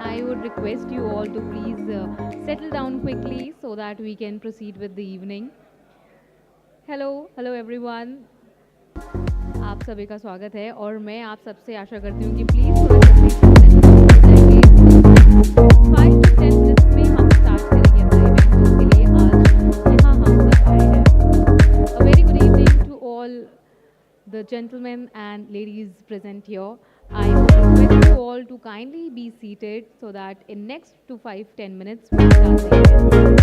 I would request you all to please settle down quickly so that we can proceed with the evening. Hello everyone, आप सभी का स्वागत है और मैं आप सबसे आशा करती हूँ कि प्लीज़ थोड़ा जल्दी से settle down हो जाएंगे। 5 to 10 मिनट्स में हम स्टार्ट करेंगे अपना इवेंट जिसके लिए आज यहाँ हम सब आए हैं। A very good evening to all the gentlemen and ladies present here. I would request you all to kindly be seated so that in next to 5-10 minutes we start the event.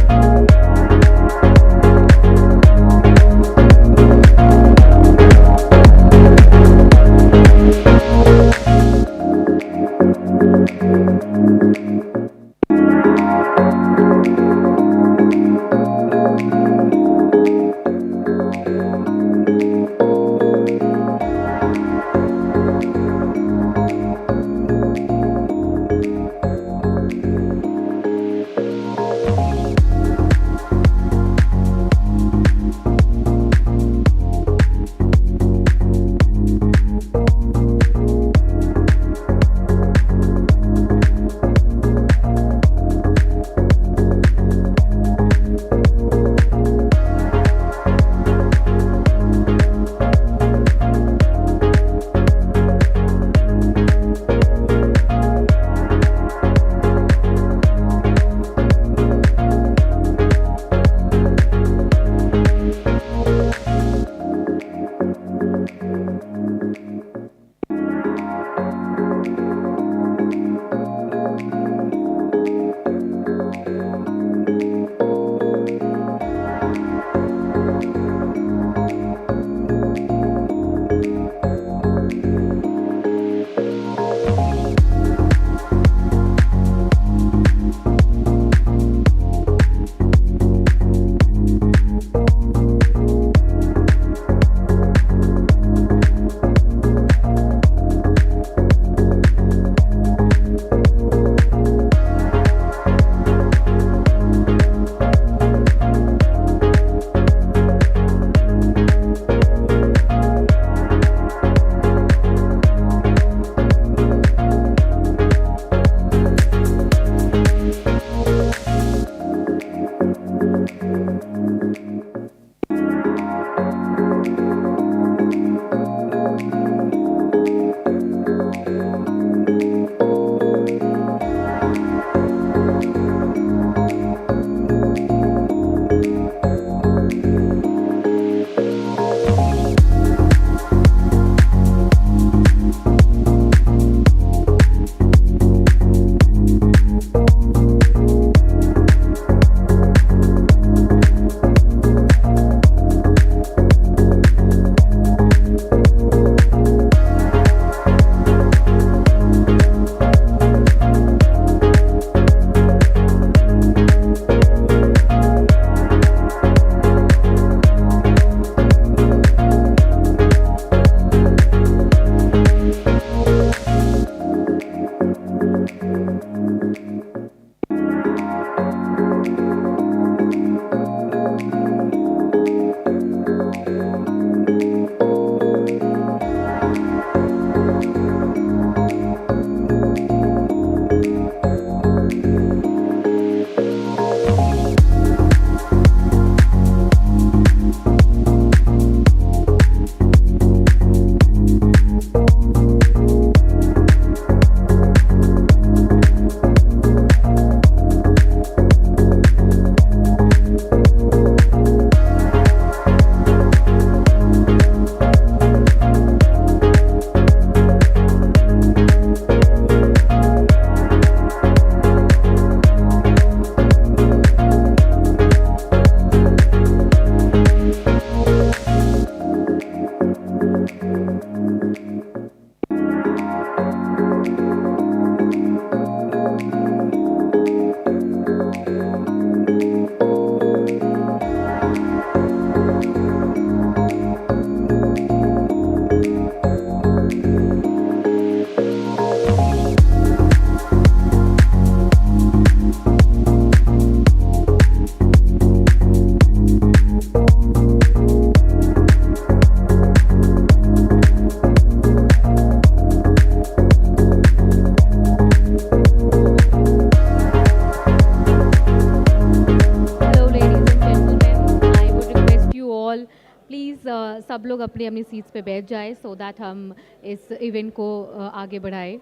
सब लोग अपनी अपनी seats पे बैठ जाए so that हम इस event को आगे बढ़ाएं.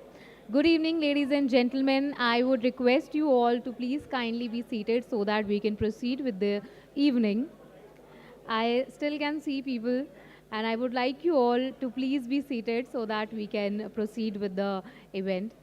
Good evening, ladies and gentlemen. I would request you all to please kindly be seated so that we can proceed with the evening. I still can see people, and I would like you all to please be seated so that we can proceed with the event.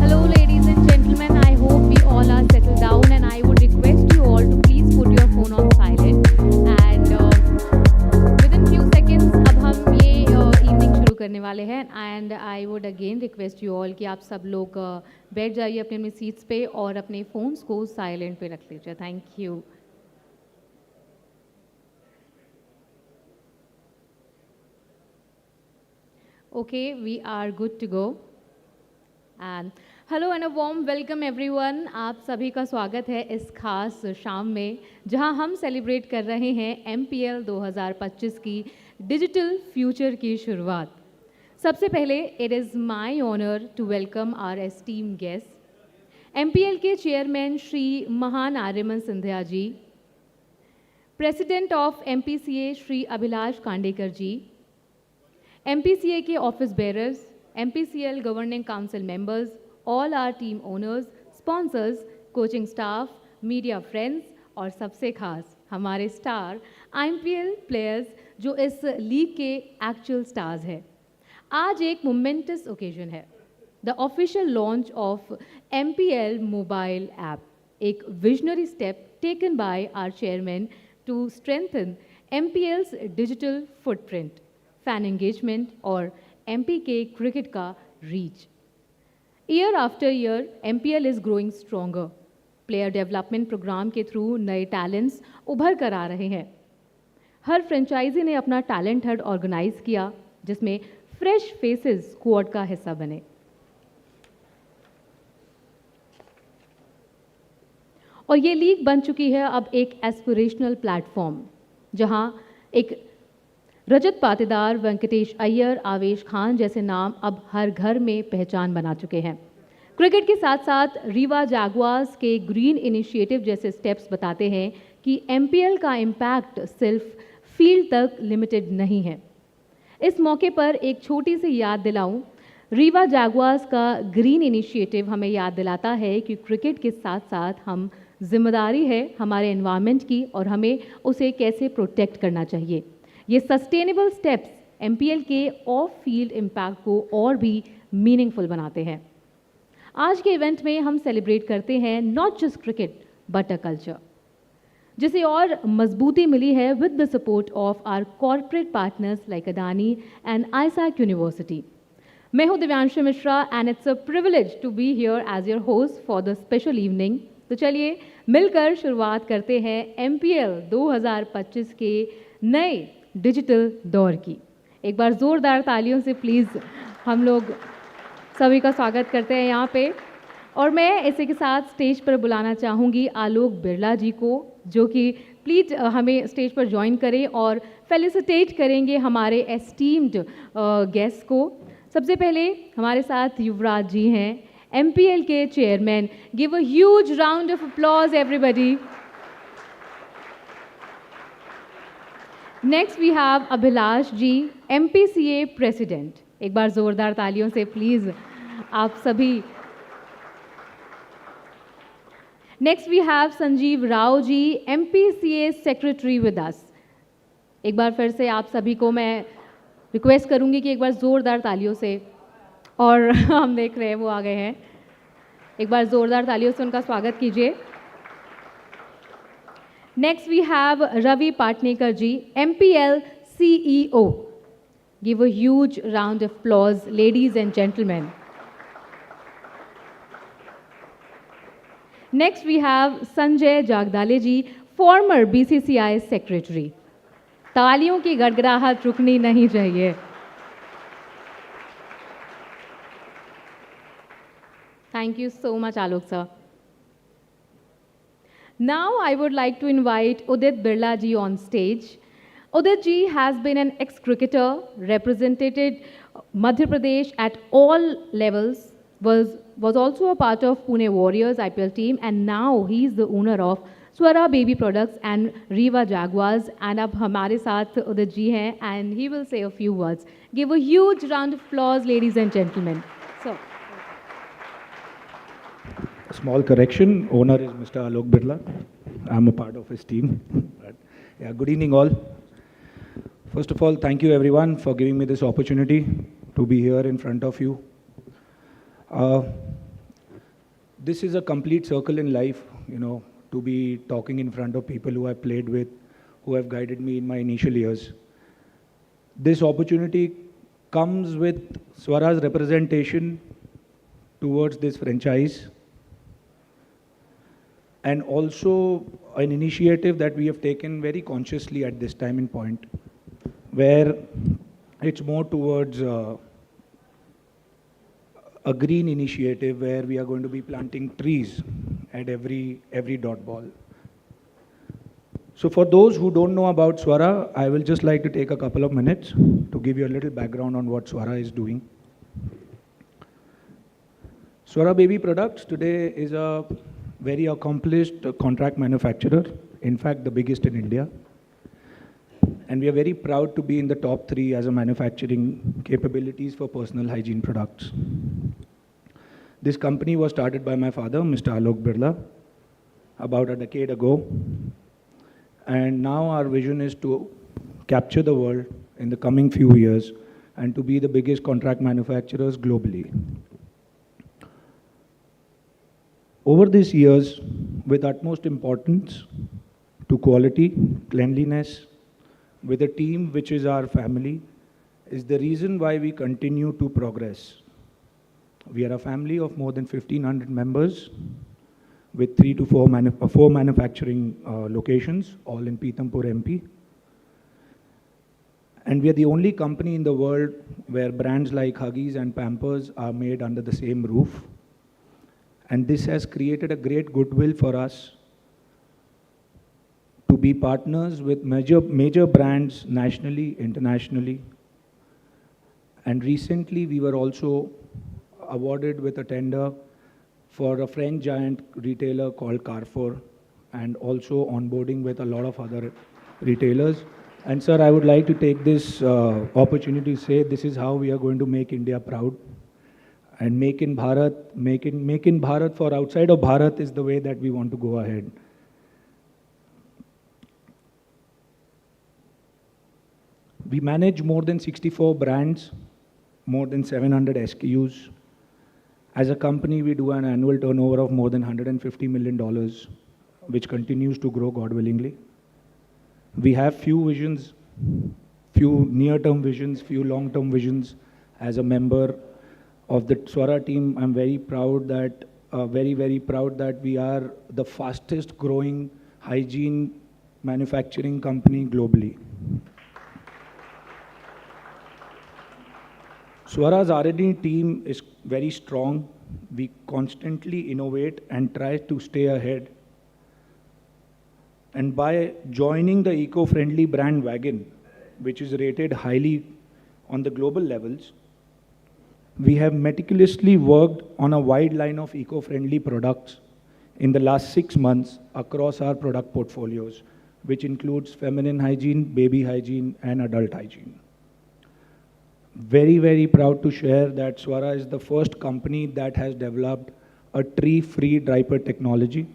Hello, ladies and gentlemen. I hope we all are settled down, and I would request you all to please put your phone on silent. And within few seconds, अब हम ये evening शुरू करने वाले हैं. And I would again request you all कि आप सब लोग बैठ जाइए अपने अपने सीट्स पे और अपने phones को silent पे रख लीजिए. Thank you. Okay, we are good to go. And hello and a warm welcome everyone. आप सभी का स्वागत है इस खास शाम में जहां हम सेलिब्रेट कर रहे हैं MPL 2025 की डिजिटल फ्यूचर की शुरुआत. सबसे पहले it is my honour to welcome our esteemed guest MPL के chairman Shri Mahanaryaman Scindia ji, president of MPCA Shri Abhilash Kandekar ji, MPCA के office bearers, MPCL governing council members, all our team owners, sponsors, coaching staff, media friends और सबसे खास हमारे star IPL players जो इस league के actual stars हैं. आज एक मोमेंटस ओकेजन है, the official launch of MPL mobile app, एक visionary step taken by our chairman to strengthen MPL's digital footprint, fan engagement और MP के क्रिकेट का reach. Year after year MPL is growing stronger. Player development program के through नए talents उभर कर आ रहे हैं. हर फ्रेंचाइजी ने अपना टैलेंट हट ऑर्गेनाइज किया जिसमें फ्रेश फेसेस स्क्वाड का हिस्सा बने. और ये लीग बन चुकी है अब एक एस्पिरेशनल प्लेटफॉर्म जहां एक रजत पाटीदार, वेंकटेश अय्यर, आवेश खान जैसे नाम अब हर घर में पहचान बना चुके हैं. क्रिकेट के साथ साथ रीवा जैगुआर्स के ग्रीन इनिशिएटिव जैसे स्टेप्स बताते हैं कि MPL का इम्पैक्ट सिर्फ फील्ड तक लिमिटेड नहीं है. इस मौके पर एक छोटी सी याद दिलाऊं, रीवा जैगुआर्स का ग्रीन इनिशिएटिव हमें याद दिलाता है कि क्रिकेट के साथ साथ हम जिम्मेदारी है हमारे एनवायरनमेंट की और हमें उसे कैसे प्रोटेक्ट करना चाहिए. ये सस्टेनेबल स्टेप्स MPL के ऑफ फील्ड इम्पैक्ट को और भी मीनिंगफुल बनाते हैं. आज के इवेंट में हम सेलिब्रेट करते हैं not just cricket but a culture, जिसे और मजबूती मिली है with the support of our corporate partners like Adani and AISECT university. मैं हूं Divyanshu Mishra and it's a privilege to be here as your host for the special evening. तो चलिए मिलकर शुरुआत करते हैं MPL 2025 के नए डिजिटल दौर की. एक बार ज़ोरदार तालियों से प्लीज़ हम लोग सभी का स्वागत करते हैं यहाँ पे. और मैं इसी के साथ स्टेज पर बुलाना चाहूँगी आलोक बिरला जी को, जो कि प्लीज़ हमें स्टेज पर ज्वाइन करें और फेलिसिटेट करेंगे हमारे एस्टीम्ड गेस्ट को. सबसे पहले हमारे साथ युवराज जी हैं, MPL के chairman. Give a huge round of applause everybody. Next we have Abhilash ji, MPCA president. एक बार ज़ोरदार तालियों से प्लीज़ आप सभी. Next we have Sanjeev Rao ji, MPCA secretary with us. एक बार फिर से आप सभी को मैं रिक्वेस्ट करूंगी कि एक बार जोरदार तालियों से, और हम देख रहे हैं वो आ गए हैं, एक बार जोरदार तालियों से उनका स्वागत कीजिए. Next we have Ravi Patnekar ji, MPL CEO. Give a huge round of applause, ladies and gentlemen. Next we have Sanjay Jagdale ji, former BCCI secretary. तालियों की गड़गड़ाहट रुकनी नहीं चाहिए. Thank you so much, Alok sir. Now I would like to invite Udit Birla ji on stage. Udit ji has been an ex-cricketer, represented Madhya Pradesh at all levels, was also a part of Pune Warriors IPL team, and now he is the owner of Swara Baby Products and Rewa Jaguars. And अब हमारे साथ उदित जी हैं, and he will say a few words. Give a huge round of applause, ladies and gentlemen. So, a small correction, owner is Mr. Alok Birla. I'm a part of his team. Yeah, good evening all. First of all, thank you everyone for giving me this opportunity to be here in front of you. This is a complete circle in life, to be talking in front of people who I've played with, who have guided me in my initial years. This opportunity comes with Swara's representation towards this franchise, and also an initiative that we have taken very consciously at this time and point, where it's more towards a green initiative where we are going to be planting trees at every dot ball. So for those who don't know about Swara, I will just like to take a couple of minutes to give you a little background on what Swara is doing. Swara Baby Products today is a very accomplished contract manufacturer, in fact the biggest in India. And we are very proud to be in the top 3 as a manufacturing capabilities for personal hygiene products. This company was started by my father, Mr. Alok Birla, about a decade ago. And now our vision is to capture the world in the coming few years and to be the biggest contract manufacturers globally. Over these years, with utmost importance to quality, cleanliness, with a team which is our family, is the reason why we continue to progress. We are a family of more than 1,500 members with 3 to 4 manufacturing locations, all in Pithampur, MP. And we are the only company in the world where brands like Huggies and Pampers are made under the same roof. And this has created a great goodwill for us to be partners with major brands nationally, internationally. And recently we were also awarded with a tender for a French giant retailer called Carrefour, and also onboarding with a lot of other retailers. And sir, I would like to take this opportunity to say this is how we are going to make India proud. And make in Bharat for outside of Bharat is the way that we want to go ahead. We manage more than 64 brands, more than 700 SKUs. As a company, we do an annual turnover of more than $150 million, which continues to grow, God willingly. We have few visions, few near-term visions, few long-term visions. As a member of the Swara team, I'm very proud that, very proud that we are the fastest growing hygiene manufacturing company globally. Swara's R&D team is very strong. We constantly innovate and try to stay ahead. And by joining the eco-friendly brand wagon, which is rated highly on the global levels, we have meticulously worked on a wide line of eco-friendly products in the last 6 months across our product portfolios, which includes feminine hygiene, baby hygiene, and adult hygiene. Very proud to share that Swara is the first company that has developed a tree-free diaper technology,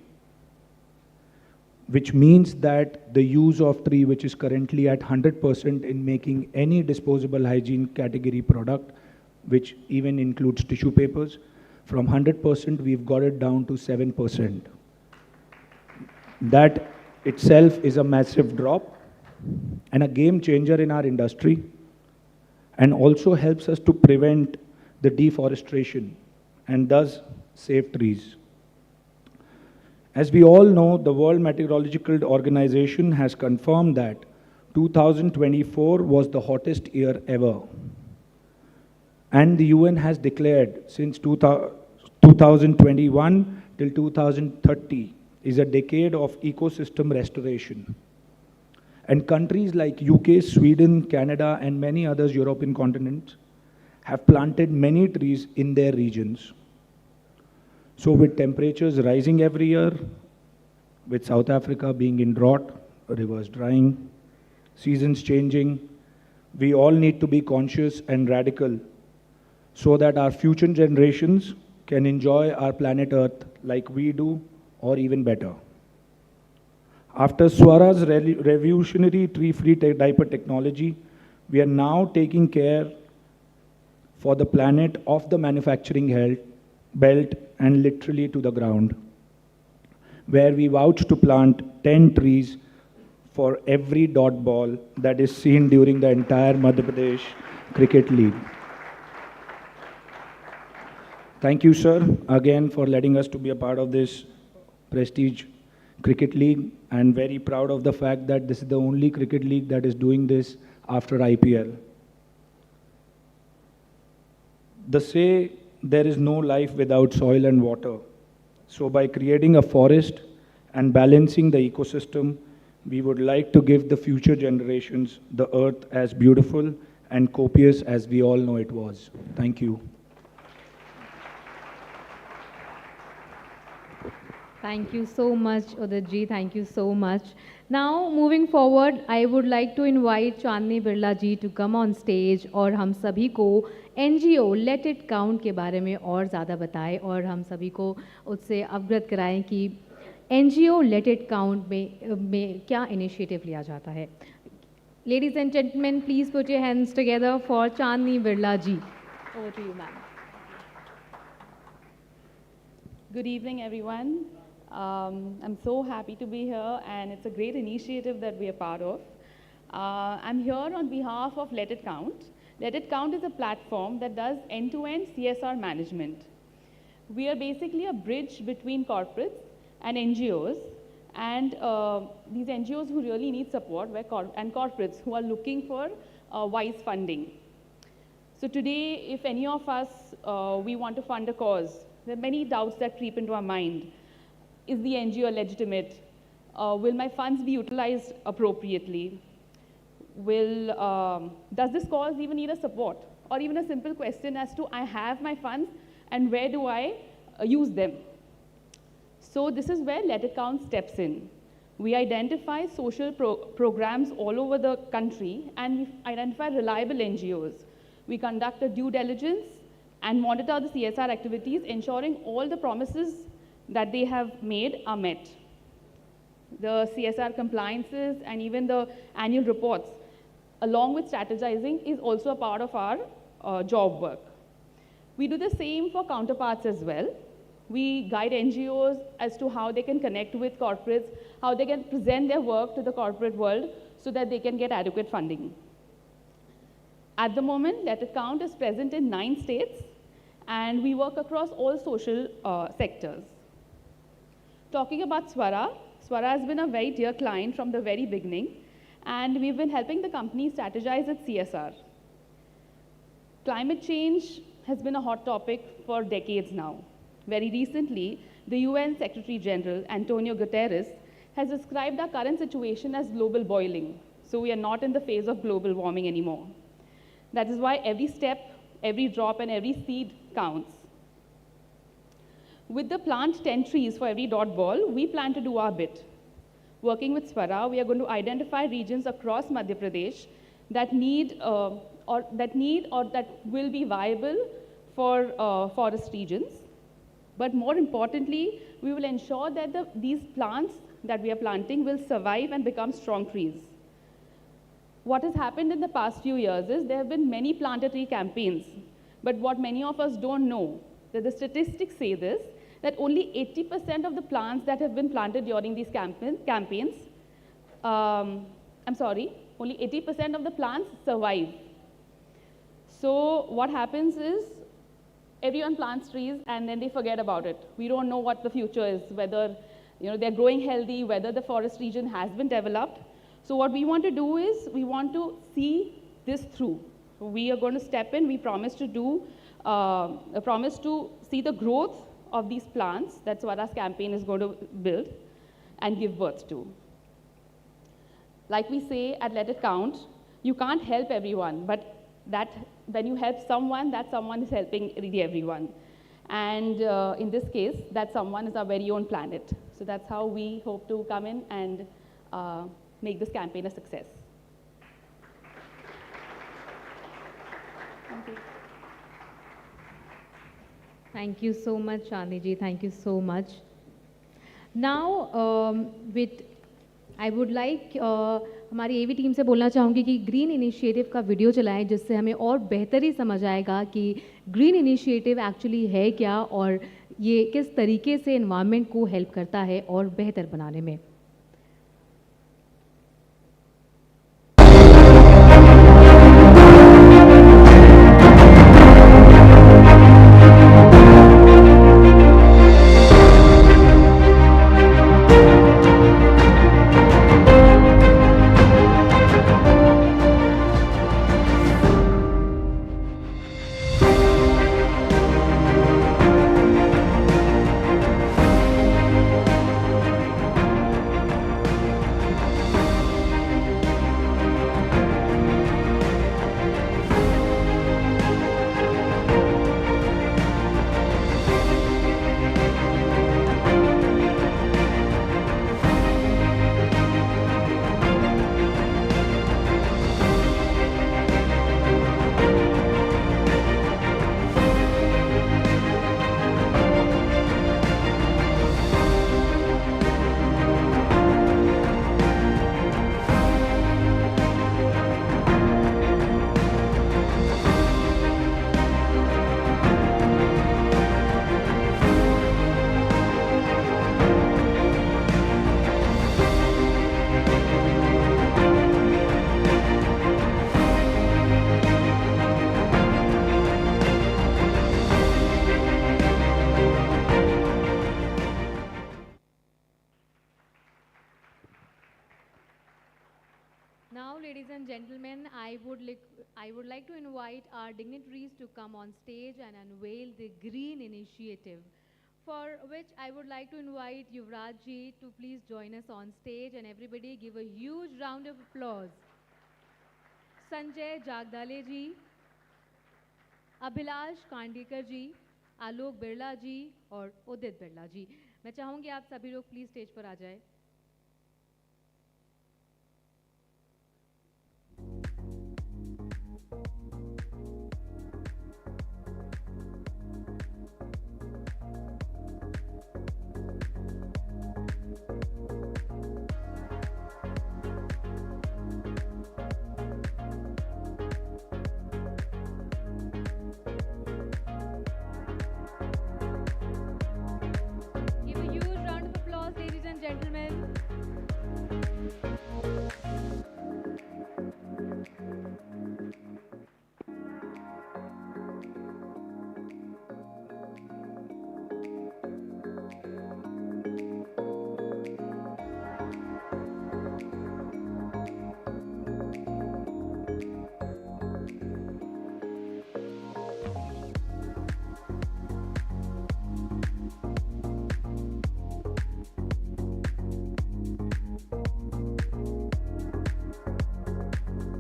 which means that the use of tree, which is currently at 100% in making any disposable hygiene category product, which even includes tissue papers, from 100% we've got it down to 7%. That itself is a massive drop and a game changer in our industry, and also helps us to prevent the deforestation and thus save trees. As we all know, the World Meteorological Organization has confirmed that 2024 was the hottest year ever. And the UN has declared since 2021 till 2030 is a decade of ecosystem restoration. And countries like UK, Sweden, Canada, and many others European continents have planted many trees in their regions. So with temperatures rising every year, with South Africa being in drought, rivers drying, seasons changing, we all need to be conscious and radical so that our future generations can enjoy our planet Earth like we do or even better. After Swara's revolutionary tree-free diaper technology, we are now taking care for the planet of the manufacturing belt and literally to the ground, where we vouch to plant 10 trees for every dot ball that is seen during the entire Madhya Pradesh Cricket League. Thank you, sir, again for letting us to be a part of this prestige cricket league, and very proud of the fact that this is the only cricket league that is doing this after IPL. They say there is no life without soil and water. So by creating a forest and balancing the ecosystem, we would like to give the future generations the earth as beautiful and copious as we all know it was. Thank you. Thank you so much, Udit ji. Thank you so much. Now, moving forward, I would like to invite Chandni Birla ji to come on stage और हम सभी को NGO Let It Count के बारे में और ज़्यादा बताएं और हम सभी को उससे अवगत कराएं कि NGO Let It Count में क्या इनिशिएटिव लिया जाता है. Ladies and gentlemen, please put your hands together for Chandni Birla ji. Over to you, ma'am. Good evening, everyone. I'm so happy to be here, and it's a great initiative that we are part of. I'm here on behalf of Let It Count. Let It Count is a platform that does end-to-end CSR management. We are basically a bridge between corporates and NGOs, and these NGOs who really need support and corporates who are looking for wise funding. So today, if any of us, we want to fund a cause, there are many doubts that creep into our mind. Is the NGO legitimate? Will my funds be utilized appropriately? Does this cause even need a support? Or even a simple question as to, I have my funds and where do I use them? So this is where Let It Count steps in. We identify social programs all over the country, and we identify reliable NGOs. We conduct a due diligence and monitor the CSR activities, ensuring all the promises that they have made are met. The CSR compliances and even the annual reports, along with strategizing, is also a part of our job work. We do the same for counterparts as well. We guide NGOs as to how they can connect with corporates, how they can present their work to the corporate world so that they can get adequate funding. At the moment, Let It Count is present in 9 states, and we work across all social sectors. Talking about Swara has been a very dear client from the very beginning, and we've been helping the company strategize its CSR. Climate change has been a hot topic for decades now. Very recently, the UN Secretary General, Antonio Guterres, has described our current situation as global boiling. So we are not in the phase of global warming anymore. That is why every step, every drop, and every seed counts. With the plant 10 trees for every dot ball, we plan to do our bit. Working with Swara, we are going to identify regions across Madhya Pradesh that need or that will be viable for forest regions. But more importantly, we will ensure that these plants that we are planting will survive and become strong trees. What has happened in the past few years is there have been many planter tree campaigns, but what many of us don't know, that the statistics say this, that only 80% of the plants that have been planted during these campaigns, only 80% of the plants survive. So what happens is everyone plants trees and then they forget about it. We don't know what the future is, whether they're growing healthy, whether the forest region has been developed. So what we want to do is we want to see this through. We are going to step in. We promise to see the growth of these plants. That's what our campaign is going to build and give birth to. Like we say at Let It Count, you can't help everyone, but that when you help someone, that someone is helping really everyone. And in this case, that someone is our very own planet. So that's how we hope to come in and make this campaign a success. Thank you. Thank you so much, Chandni ji. Thank you so much. Now, I would like हमारी एवी team से बोलना चाहूँगी कि green initiative का video चलाएं, जिससे हमें और बेहतरी समझ आएगा कि ग्रीन इनिशिएटिव एक्चुअली है क्या और ये किस तरीके से एनवायरनमेंट को हेल्प करता है और बेहतर बनाने में. Now, ladies and gentlemen, I would like to invite our dignitaries to come on stage and unveil the Green Initiative, for which I would like to invite Yuvraj ji to please join us on stage, and everybody give a huge round of applause. Sanjay Jagdale ji, Abhilash Kandekar ji, Alok Birla ji और उदित बिरला जी. मैं चाहूँगी आप सभी लोग please stage पर आ जाएं. Give a huge round of applause, ladies and gentlemen.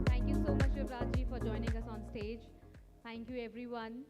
Thank you so much, Yuvraj ji, for joining us on stage. Thank you, everyone.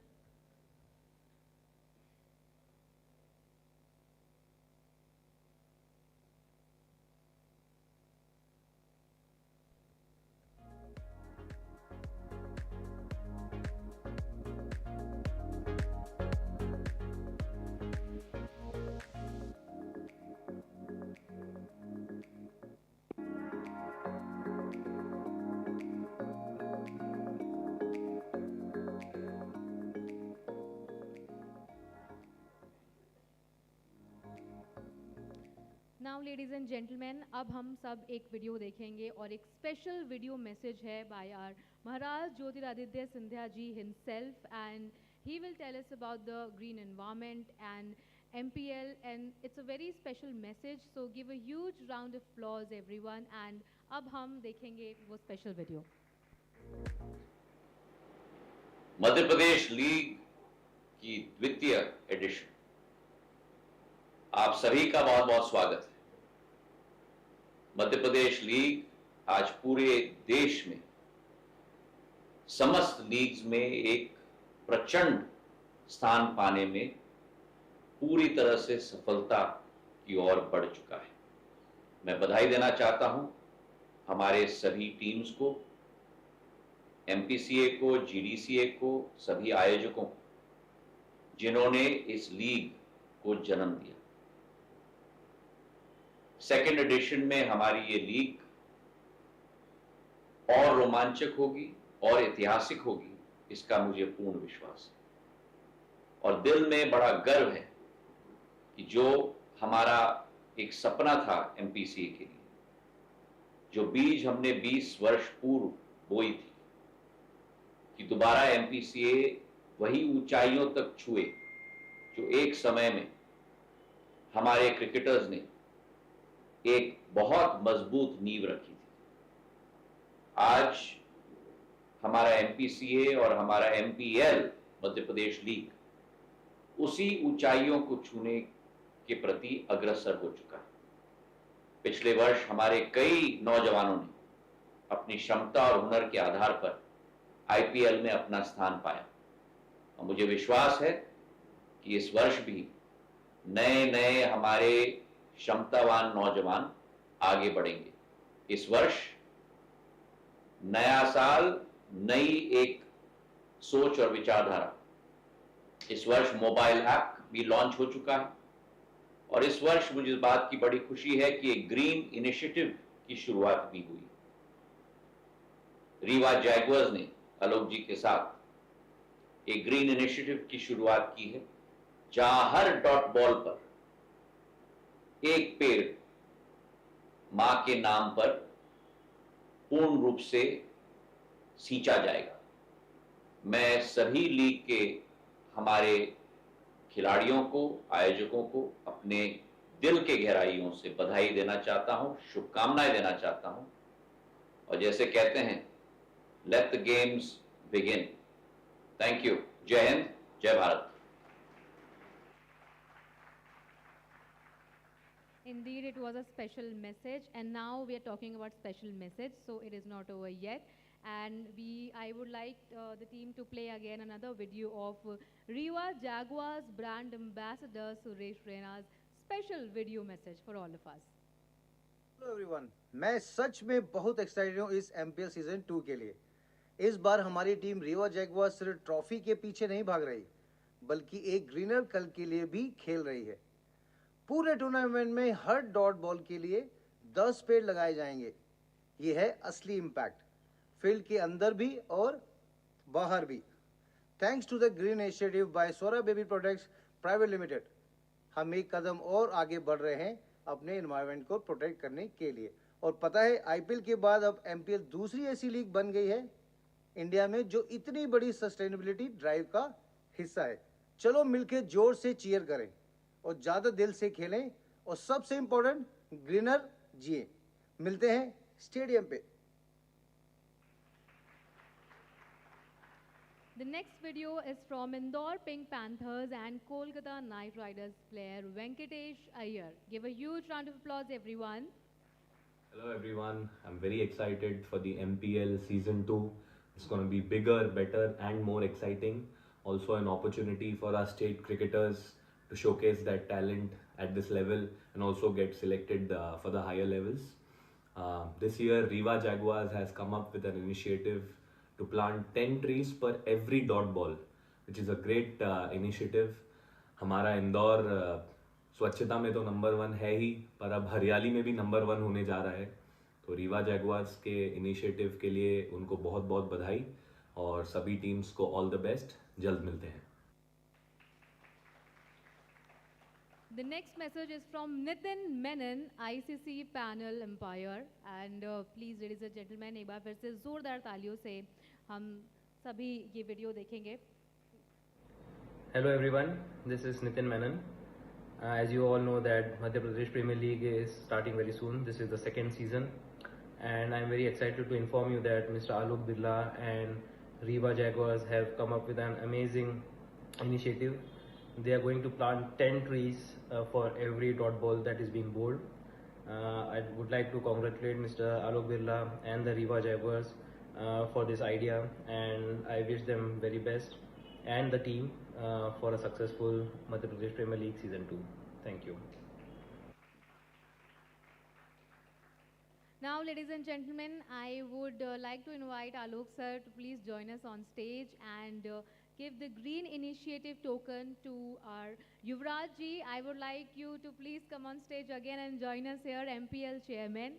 Now ladies and gentleman, अब हम सब एक वीडियो देखेंगे और एक स्पेशल वीडियो मैसेज है by our Maharaj Jyotiraditya Scindia ji himself, and he will tell us about the green environment and MPL, and it's a very special message, so give a huge round of applause everyone. And अब हम देखेंगे वो special video. Madhya Pradesh league की द्वितीय addition, आप सभी का बहुत बहुत स्वागत है। मध्य प्रदेश लीग आज पूरे देश में समस्त लीग्स में एक प्रचंड स्थान पाने में पूरी तरह से सफलता की ओर बढ़ चुका है। मैं बधाई देना चाहता हूं हमारे सभी टीम्स को, एमपीसीए को, जीडीसीए को, सभी आयोजकों को, जिन्होंने इस लीग को जन्म दिया। सेकेंड एडिशन में हमारी ये लीग और रोमांचक होगी और ऐतिहासिक होगी, इसका मुझे पूर्ण विश्वास है। और दिल में बड़ा गर्व है कि जो हमारा एक सपना था एमपीसीए के लिए, जो बीज हमने 20 वर्ष पूर्व बोई थी कि दोबारा एमपीसीए वही ऊंचाइयों तक छुए जो एक समय में हमारे क्रिकेटर्स ने एक बहुत मजबूत नींव रखी थी। आज हमारा एमपीसीए और हमारा एमपीएल मध्य प्रदेश लीग उसी ऊंचाइयों को छूने के प्रति अग्रसर हो चुका है। पिछले वर्ष हमारे कई नौजवानों ने अपनी क्षमता और हुनर के आधार पर आईपीएल में अपना स्थान पाया, और मुझे विश्वास है कि इस वर्ष भी नए नए हमारे क्षमतावान नौजवान आगे बढ़ेंगे। इस वर्ष नया साल, नई एक सोच और विचारधारा। इस वर्ष मोबाइल ऐप भी लॉन्च हो चुका है, और इस वर्ष मुझे इस बात की बड़ी खुशी है कि एक ग्रीन इनिशिएटिव की शुरुआत भी हुई। रीवा जैगवर्स ने आलोक जी के साथ एक ग्रीन इनिशिएटिव की शुरुआत की है, जहां हर डॉट बॉल पर एक पेड़ मां के नाम पर पूर्ण रूप से सींचा जाएगा। मैं सभी लीग के हमारे खिलाड़ियों को, आयोजकों को अपने दिल के गहराइयों से बधाई देना चाहता हूं, शुभकामनाएं देना चाहता हूं, और जैसे कहते हैं, let the games begin. Thank you. जय हिंद, जय Bharat. Indeed, it was a special message, and now we are talking about special message, so it is not over yet. And I would like the team to play again another video of Rewa Jaguar's brand ambassador Suresh Raina's special video message for all of us. Hello everyone, मैं सच में बहुत excited हूँ इस MPL season 2 के लिए। इस बार हमारी team Rewa Jaguar सिर्फ ट्रॉफी के पीछे नहीं भाग रही, बल्कि एक ग्रीनर कल के लिए भी खेल रही है। पूरे टूर्नामेंट में हर डॉट बॉल के लिए 10 पेड़ लगाए जाएंगे। ये है असली इम्पैक्ट, फील्ड के अंदर भी और बाहर भी। Thanks to the green initiative by Sora baby products private limited, हम एक कदम और आगे बढ़ रहे हैं अपने एनवायरनमेंट को प्रोटेक्ट करने के लिए। और पता है, आईपीएल के बाद अब एमपीएल दूसरी ऐसी लीग बन गई है इंडिया में जो इतनी बड़ी सस्टेनेबिलिटी ड्राइव का हिस्सा है। चलो मिलकर जोर से चीयर करें और ज़्यादा दिल से खेलें, और सबसे इंपॉर्टेंट, ग्रीनर जिए। मिलते हैं स्टेडियम पे। The next video is from Indore Pink Panthers and Kolkata Knight Riders player Venkatesh Iyer. Give a huge round of applause, everyone. Hello everyone, I'm very excited for the MPL Season 2. It's going to be bigger, better and more exciting. Also an opportunity for our state cricketers to showcase their talent at this level and also get selected for the higher levels. This year, Rewa Jaguars has come up with an initiative to plant 10 trees per every dot ball, which is a great initiative. हमारा इंदौर स्वच्छता में तो number 1 है ही, पर अब हरियाली में भी नंबर 1 होने जा रहा है। तो रीवा जैगुआर्स के इनिशिएटिव के लिए उनको बहुत बहुत बधाई, और सभी टीम्स को ऑल द बेस्ट। जल्द मिलते हैं। The next message is from Nitin Menon, ICC panel umpire. And please, ladies and gentlemen, एक बार फिर से जोरदार तालियों से हम सभी ये वीडियो देखेंगे. Hello everyone, this is Nitin Menon. As you all know that Madhya Pradesh Premier League is starting very soon. This is the second season and I'm very excited to inform you that Mr. Alok Birla and Rewa Jaguars have come up with an amazing initiative. They are going to plant 10 trees for every dot ball that is being bowled. I would like to congratulate Mr. Alok Birla and the Rewa Jaguars for this idea, and I wish them very best and the team for a successful Madhya Pradesh Premier League Season 2. Thank you. Now, ladies and gentlemen, I would like to invite Alok sir to please join us on stage and give the green initiative token to our Yuvraj ji. I would like you to please come on stage again and join us here, MPL chairman.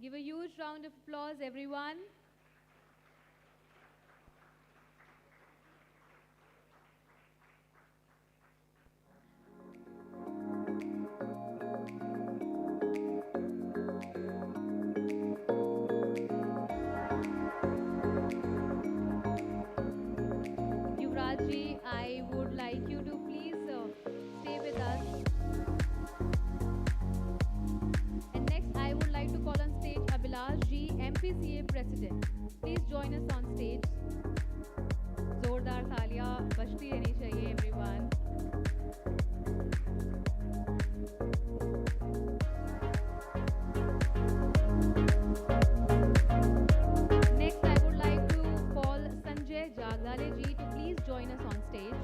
Give a huge round of applause, everyone. Ji, I would like you to please stay with us. And next, I would like to call on stage Abhilash Ji, MPCA President. Please join us on stage. जोरदार तालियां बजती रहनी चाहिए, everyone. Next, I would like to call Sanjay Jagdale Ji to please join us on stage.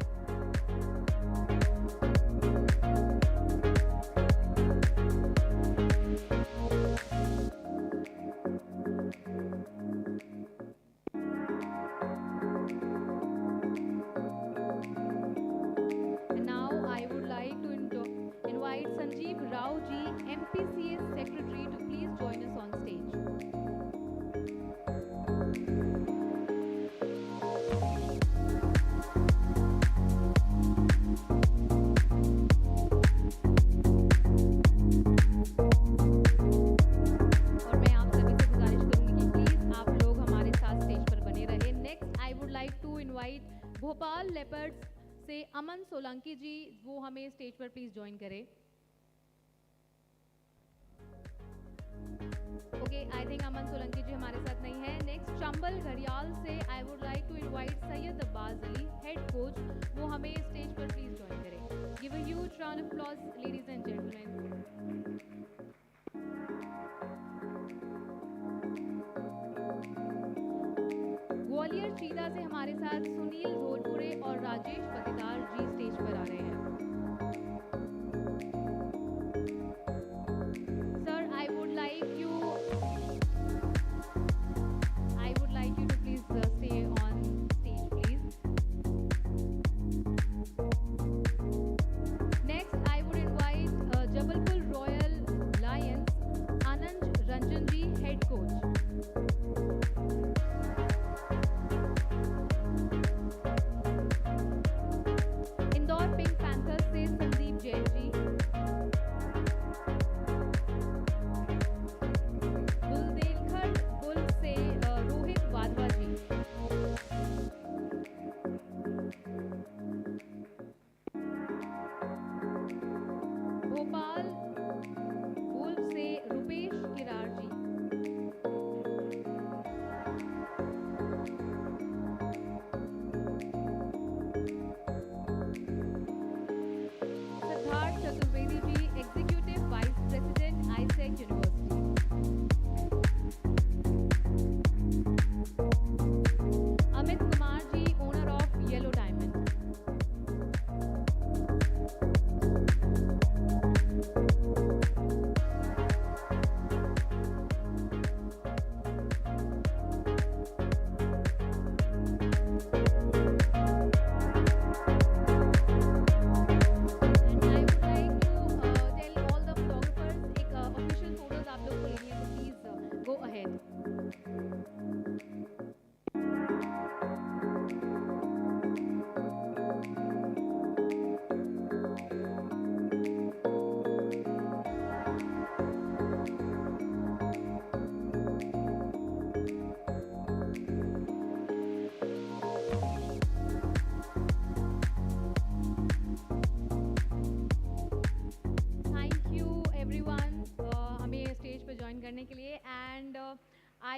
And now I would like to invite Sanjeev Rao Ji, MPCA Secretary, to please join us on stage. और मैं आप सभी से गुजारिश करूंगी कि please आप लोग हमारे साथ स्टेज पर बने रहे. Next I would like to invite Bhopal leopards से अमन सोलंकी जी, वो हमें स्टेज पर प्लीज ज्वाइन करें. Okay, I think Aman Solanki ji हमारे साथ नहीं है. नेक्स्ट चंबल घड़ियाल से I would like to invite Syed Abbas Ali, head coach, वो हमें स्टेज पर प्लीज ज्वाइन करें. Give a huge round of applause, ladies and gentleman. Gwalior चीदा से हमारे साथ सुनील धोलपुरे और राजेश पतिदार जी स्टेज पर आ रहे हैं. Sir, I would like you to please stay on stage please. Next I would invite Jabalpur Royal Lions Anand Ranjan ji, head coach.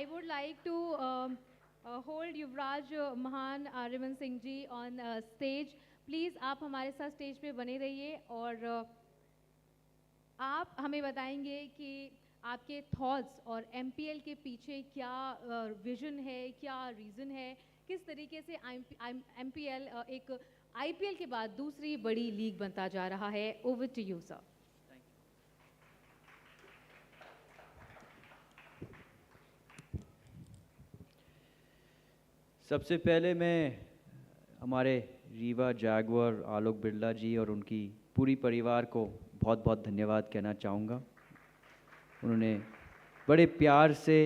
I would like to hold Yuvraj Mahanaryaman Singh ji on stage. Please आप हमारे साथ स्टेज पे बने रहिए और आप हमें बताएंगे कि आपके थॉट्स और MPL के पीछे क्या विजन है, क्या रीज़न है, किस तरीके से MPL एक IPL के बाद दूसरी बड़ी लीग बनता जा रहा है. Over to you, sir. सबसे पहले मैं हमारे रीवा जैगुआर आलोक बिरला जी और उनकी पूरी परिवार को बहुत बहुत धन्यवाद कहना चाहूँगा. उन्होंने बड़े प्यार से,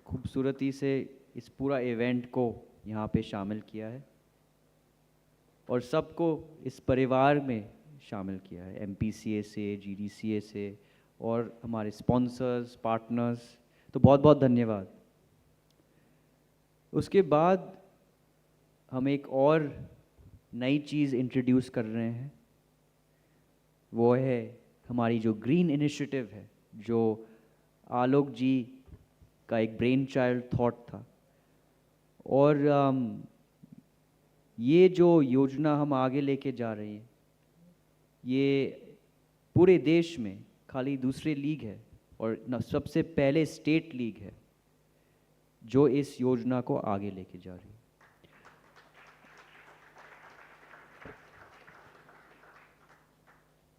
खूबसूरती से इस पूरा इवेंट को यहाँ पे शामिल किया है और सबको इस परिवार में शामिल किया है. MPCA से, GDCA से और हमारे स्पॉन्सर्स, पार्टनर्स, तो बहुत बहुत धन्यवाद. उसके बाद हम एक और नई चीज़ इंट्रोड्यूस कर रहे हैं. वो है हमारी जो ग्रीन इनिशिएटिव है, जो आलोक जी का एक ब्रेन चाइल्ड थॉट था. और ये जो योजना हम आगे लेके जा रहे हैं, ये पूरे देश में खाली दूसरी लीग है और सबसे पहले स्टेट लीग है जो इस योजना को आगे लेके जा रही है.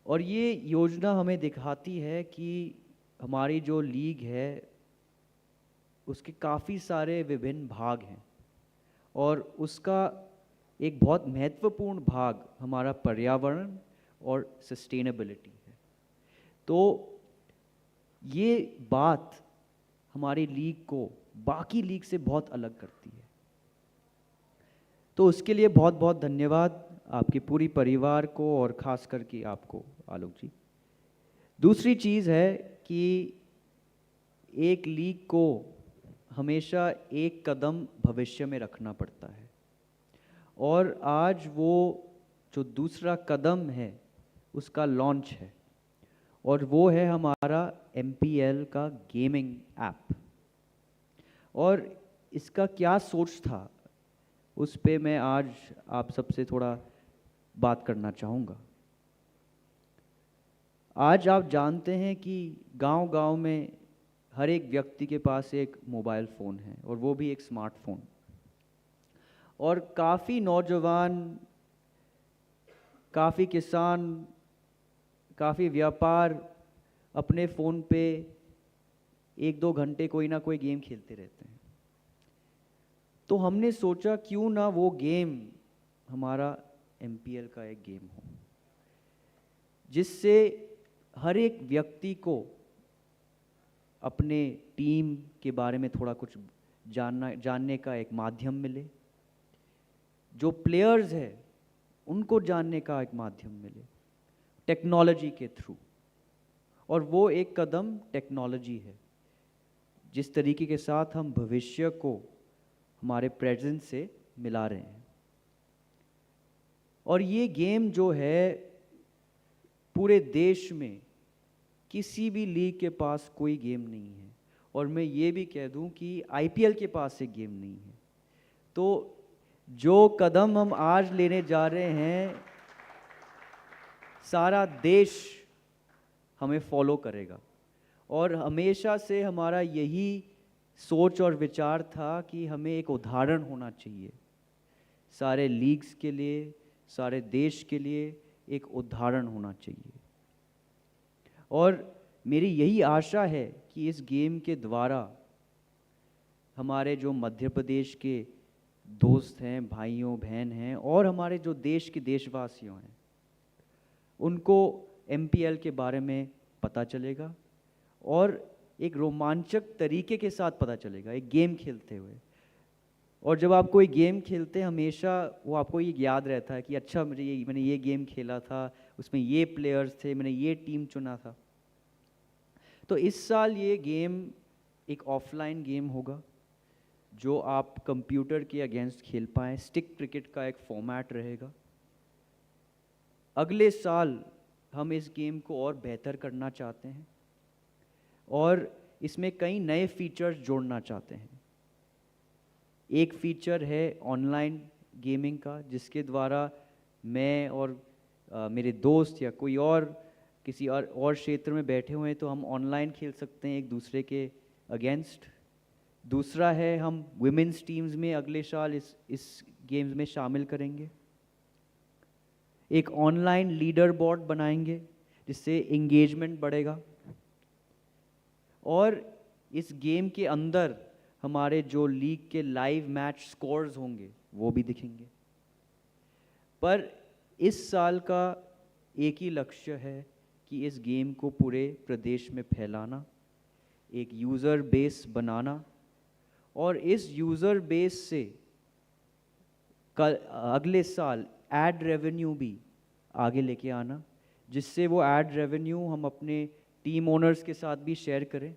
और ये योजना हमें दिखाती है कि हमारी जो लीग है उसके काफ़ी सारे विभिन्न भाग हैं और उसका एक बहुत महत्वपूर्ण भाग हमारा पर्यावरण और सस्टेनेबिलिटी है. तो ये बात हमारी लीग को बाकी लीग से बहुत अलग करती है. तो उसके लिए बहुत बहुत धन्यवाद आपके पूरी परिवार को और ख़ास करके आपको आलोक जी. दूसरी चीज़ है कि एक लीग को हमेशा एक कदम भविष्य में रखना पड़ता है और आज वो जो दूसरा कदम है उसका लॉन्च है और वो है हमारा MPL का गेमिंग ऐप. और इसका क्या सोच था उस पे मैं आज आप सबसे थोड़ा बात करना चाहूँगा. आज आप जानते हैं कि गांव-गांव में हर एक व्यक्ति के पास एक मोबाइल फ़ोन है और वो भी एक स्मार्टफोन. और काफ़ी नौजवान, काफ़ी किसान, काफ़ी व्यापार अपने फ़ोन पे 1-2 घंटे कोई ना कोई गेम खेलते रहते हैं. तो हमने सोचा क्यों ना वो गेम हमारा MPL का एक गेम हो जिससे हर एक व्यक्ति को अपने टीम के बारे में थोड़ा कुछ जानने का एक माध्यम मिले, जो प्लेयर्स हैं उनको जानने का एक माध्यम मिले टेक्नोलॉजी के थ्रू. और वो एक कदम टेक्नोलॉजी है जिस तरीके के साथ हम भविष्य को हमारे प्रेजेंट से मिला रहे हैं. और ये गेम जो है पूरे देश में किसी भी लीग के पास कोई गेम नहीं है और मैं ये भी कह दूं कि IPL के पास एक गेम नहीं है. तो जो कदम हम आज लेने जा रहे हैं सारा देश हमें फॉलो करेगा. और हमेशा से हमारा यही सोच और विचार था कि हमें एक उदाहरण होना चाहिए सारे लीग्स के लिए, सारे देश के लिए एक उदाहरण होना चाहिए. और मेरी यही आशा है कि इस गेम के द्वारा हमारे जो मध्य प्रदेश के दोस्त हैं, भाइयों बहन हैं और हमारे जो देश के देशवासियों हैं उनको MPL के बारे में पता चलेगा और एक रोमांचक तरीके के साथ पता चलेगा एक गेम खेलते हुए. और जब आप कोई गेम खेलते हैं हमेशा वो आपको ये याद रहता है कि अच्छा मैंने ये गेम खेला था, उसमें ये प्लेयर्स थे, मैंने ये टीम चुना था. तो इस साल ये गेम एक ऑफलाइन गेम होगा जो आप कंप्यूटर के अगेंस्ट खेल पाएँ. स्टिक क्रिकेट का एक फॉर्मेट रहेगा. अगले साल हम इस गेम को और बेहतर करना चाहते हैं और इसमें कई नए फीचर्स जोड़ना चाहते हैं। एक फीचर है ऑनलाइन गेमिंग का, जिसके द्वारा मैं और मेरे दोस्त या कोई और किसी और क्षेत्र में बैठे हुए हैं तो हम ऑनलाइन खेल सकते हैं एक दूसरे के अगेंस्ट। दूसरा है हम वुमेन्स टीम्स में अगले साल इस गेम्स में शामिल करेंगे। एक ऑनलाइन लीडर बोर्ड बनाएंगे जिससे इंगेजमेंट बढ़ेगा, और इस गेम के अंदर हमारे जो लीग के लाइव मैच स्कोर्स होंगे वो भी दिखेंगे। पर इस साल का एक ही लक्ष्य है कि इस गेम को पूरे प्रदेश में फैलाना, एक यूज़र बेस बनाना, और इस यूज़र बेस से कल अगले साल एड रेवेन्यू भी आगे लेके आना, जिससे वो एड रेवेन्यू हम अपने टीम ओनर्स के साथ भी शेयर करें,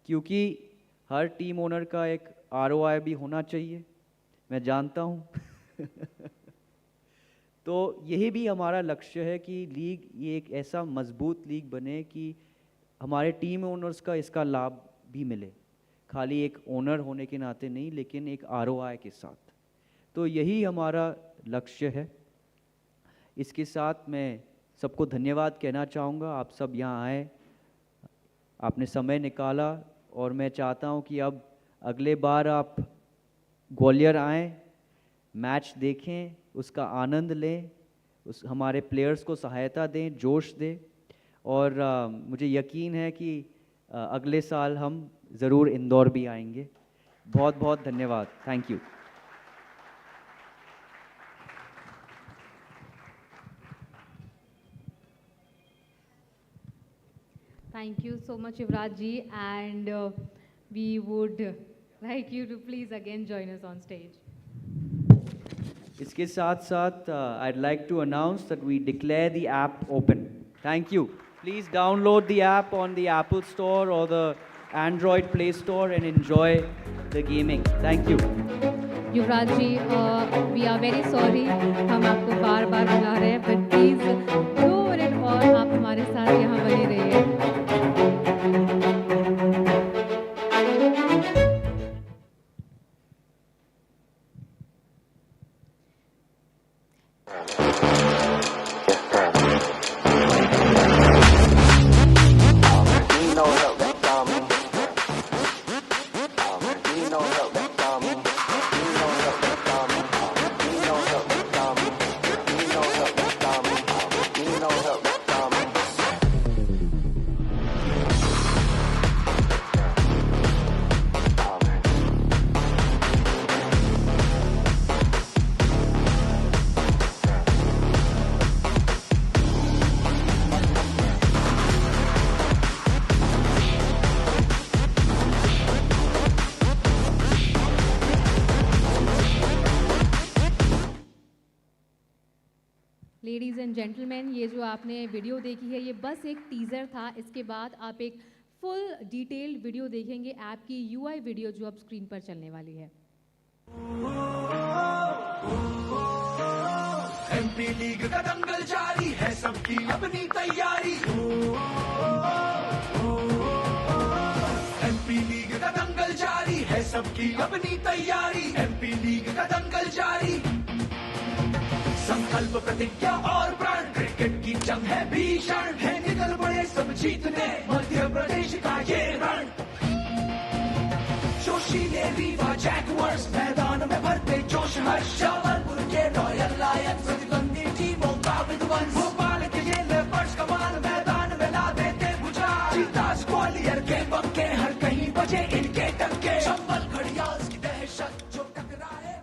क्योंकि हर टीम ओनर का एक आरओआई भी होना चाहिए, मैं जानता हूँ। तो यही भी हमारा लक्ष्य है कि लीग ये एक ऐसा मजबूत लीग बने कि हमारे टीम ओनर्स का इसका लाभ भी मिले, खाली एक ओनर होने के नाते नहीं, लेकिन एक आरओआई के साथ। तो यही हमारा लक्ष्य है। इसके साथ मैं सबको धन्यवाद कहना चाहूँगा। आप सब यहाँ आए, आपने समय निकाला, और मैं चाहता हूँ कि अब अगले बार आप ग्वालियर आएँ, मैच देखें, उसका आनंद लें, उस हमारे प्लेयर्स को सहायता दें, जोश दें, और मुझे यकीन है कि अगले साल हम ज़रूर इंदौर भी आएंगे। बहुत बहुत धन्यवाद। Thank you. Thank you so much, Yuvraj ji, and we would like you to please again join us on stage. इसके साथ साथ I'd like to announce that we declare the app open. Thank you. Please download the app on the Apple Store or the Android Play Store and enjoy the gaming. Thank you. Yuvraj ji, we are very sorry, हम आपको बार बार बुला रहे हैं, but please 2 minute और आप हमारे साथ यहाँ बने रहिए। लेडीज़ एंड जेंटलमैन, ये जो आपने वीडियो देखी है ये बस एक टीज़र था। इसके बाद आप एक फुल डिटेल्ड वीडियो देखेंगे, ऐप की यूआई वीडियो जो अब स्क्रीन पर चलने वाली है। एमपी लीग का दंगल जारी है, सबकी अपनी तैयारी। एमपी लीग का दंगल जारी है, सबकी अपनी तैयारी। एमपी लीग का दंगल जारी, संकल्प प्रतिज्ञा और प्राण, क्रिकेट की जंग है भीषण, है निकल पड़े सब जीतने मध्य प्रदेश का ये रण। जोशीले रीवा जैगुआर्स मैदान में भरते जोश हर्ष, जबलपुर के रॉयल लायंस प्रतिद्वंदी टीमों का विध्वंस, भोपाल के ये लेपर्ड्स कमाल मैदान में ला देते भुजाल, जीता ग्वालियर के बंके हर कहीं बजे इनके टंके, चंबल घड़ियाल की दहशत जो टकराए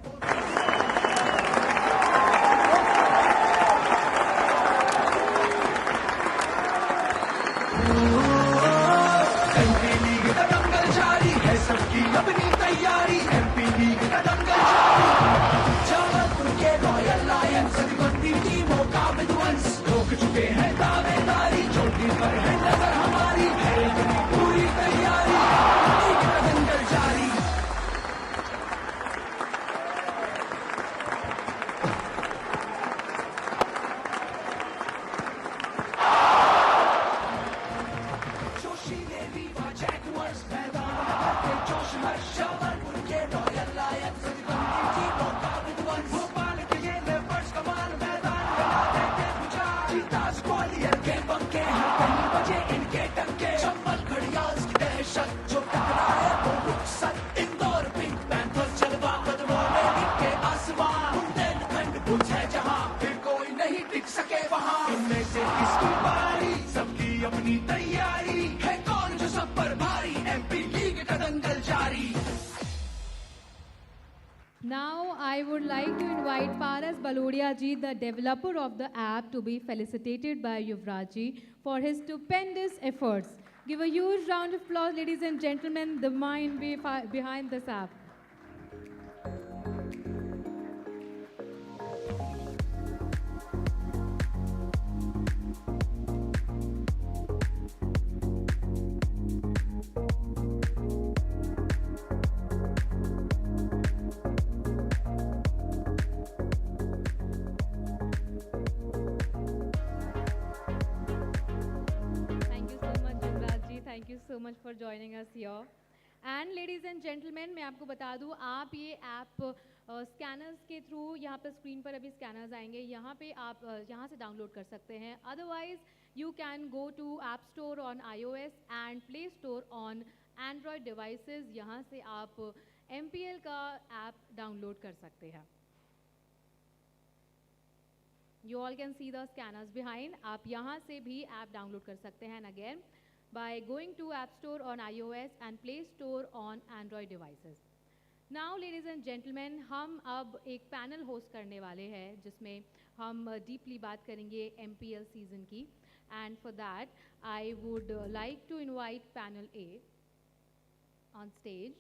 सबकी अपनी तैयारी। एमपी लीग का दंगल जारी, जबलपुर के रॉयल लायंस प्रतिद्वंदी टीमों का विध्वंस, रोक चुके हैं दावेदारी, चोटी पर है नजर हमारी, है इतनी पूरी तैयारी, लीग का दंगल जारी। जोशीले रीवा जैगुआर्स जहां फिर कोई नहीं टिक सके वहां इनमें से किसकी बारी सबकी अपनी तैयारी है कौन जो सब पर भारी एमपी लीग का दंगल जारी Now I would like to invite Paras Balodia ji, the developer of the app, to be felicitated by Yuvraj ji for his stupendous efforts. Give a huge round of applause, ladies and gentlemen, the mind behind this app. Thank you so much, Yuvraj ji. Thank you so much for joining us here. And ladies and gentleman, मैं आपको बता दूं, आप ये app scanners के through, यहाँ पर screen पर अभी स्कैनर्स आएंगे, यहाँ पे आप यहाँ से डाउनलोड कर सकते हैं. Otherwise you can go to app store on iOS and play store on Android devices. यहाँ से आप MPL का ऐप डाउनलोड कर सकते हैं. You all can see the scanners behind. आप यहाँ से भी ऐप डाउनलोड कर सकते हैं. And again, by going to App Store on iOS and Play Store on Android devices. Now, ladies and gentlemen, हम अब एक पैनल होस्ट करने वाले हैं जिसमें हम डीपली बात करेंगे MPL सीजन की. And for that, I would like to invite panel A on stage.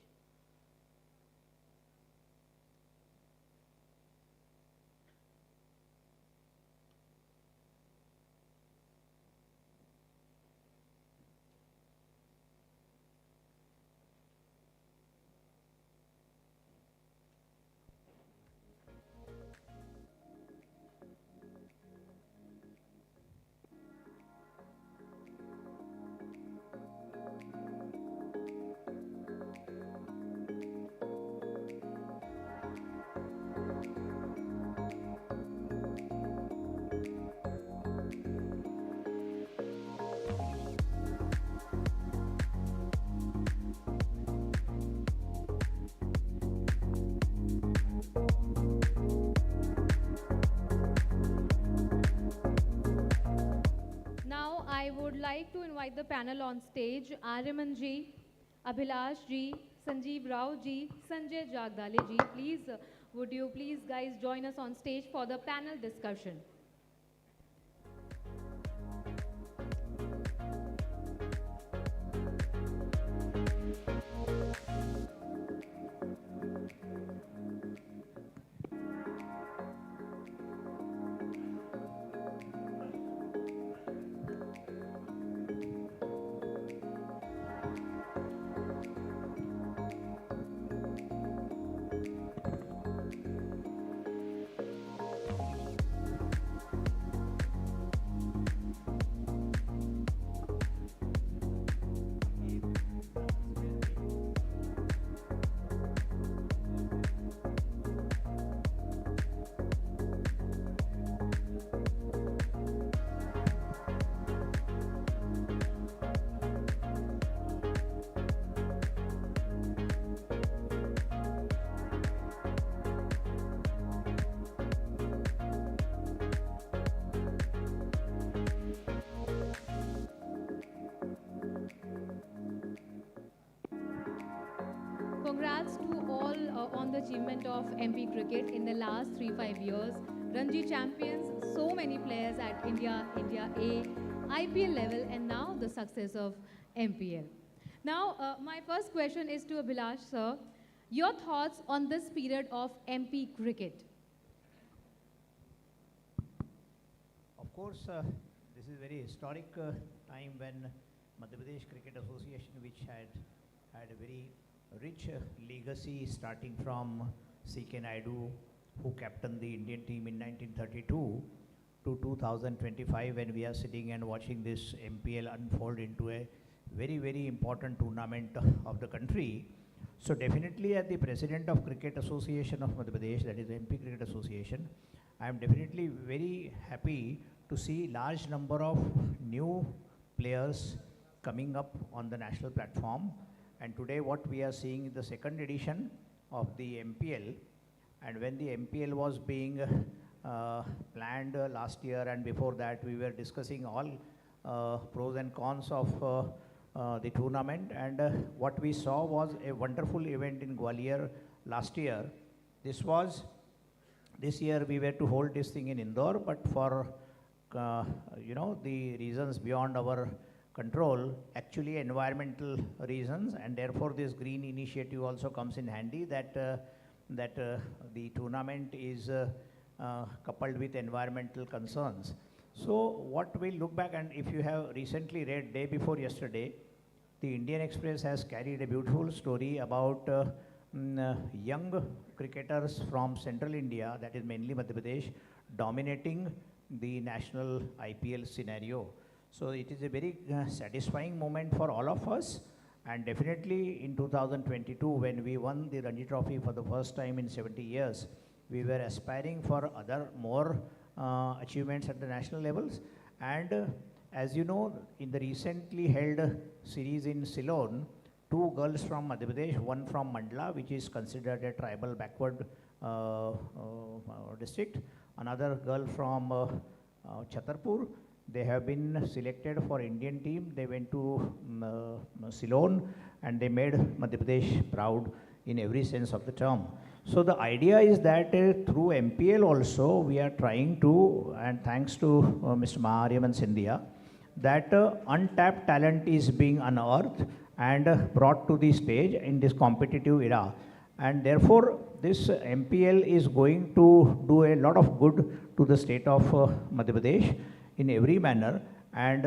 Now I would like to invite the panel on stage. Aryaman ji, Abhilash ji, Sanjeev Rao ji, Sanjay Jagdale ji. Please, would you please guys join us on stage for the panel discussion? Congrats to all on the achievement of MP cricket in the last 3-5 years. Ranji champions, so many players at India A, IPL level, and now the success of MPL. Now, my first question is to Abhilash sir. Your thoughts on this period of MP cricket? Of course, this is very historic time when Madhya Pradesh Cricket Association, which had a very rich legacy starting from C.K. Naidu, who captained the Indian team in 1932, to 2025, when we are sitting and watching this MPL unfold into a very, very important tournament of the country. So definitely, as the President of Cricket Association of Madhya Pradesh, that is the MP Cricket Association, I am definitely very happy to see large number of new players coming up on the national platform. And today what we are seeing is the second edition of the MPL. And when the MPL was being planned last year, and before that we were discussing all pros and cons of the tournament, and what we saw was a wonderful event in Gwalior last year. This year we were to hold this thing in Indore, but for the reasons beyond our control, actually environmental reasons, and therefore this green initiative also comes in handy, that the tournament is coupled with environmental concerns. So what we look back, and if you have recently read day before yesterday, the Indian Express has carried a beautiful story about young cricketers from central India, that is mainly Madhya Pradesh, dominating the national IPL scenario. So it is a very satisfying moment for all of us, and definitely in 2022 when we won the Ranji Trophy for the first time in 70 years, we were aspiring for more achievements at the national levels. And as you know, in the recently held series in Ceylon, 2 girls from Madhya Pradesh, one from Mandla, which is considered a tribal backward district, another girl from Chhatarpur. They have been selected for Indian team. They went to Ceylon and they made Madhya Pradesh proud in every sense of the term. So the idea is that through MPL also we are trying to, and thanks to Mr. Mahariaman Scindia, that untapped talent is being unearthed and brought to the stage in this competitive era. And therefore this MPL is going to do a lot of good to the state of Madhya Pradesh in every manner, and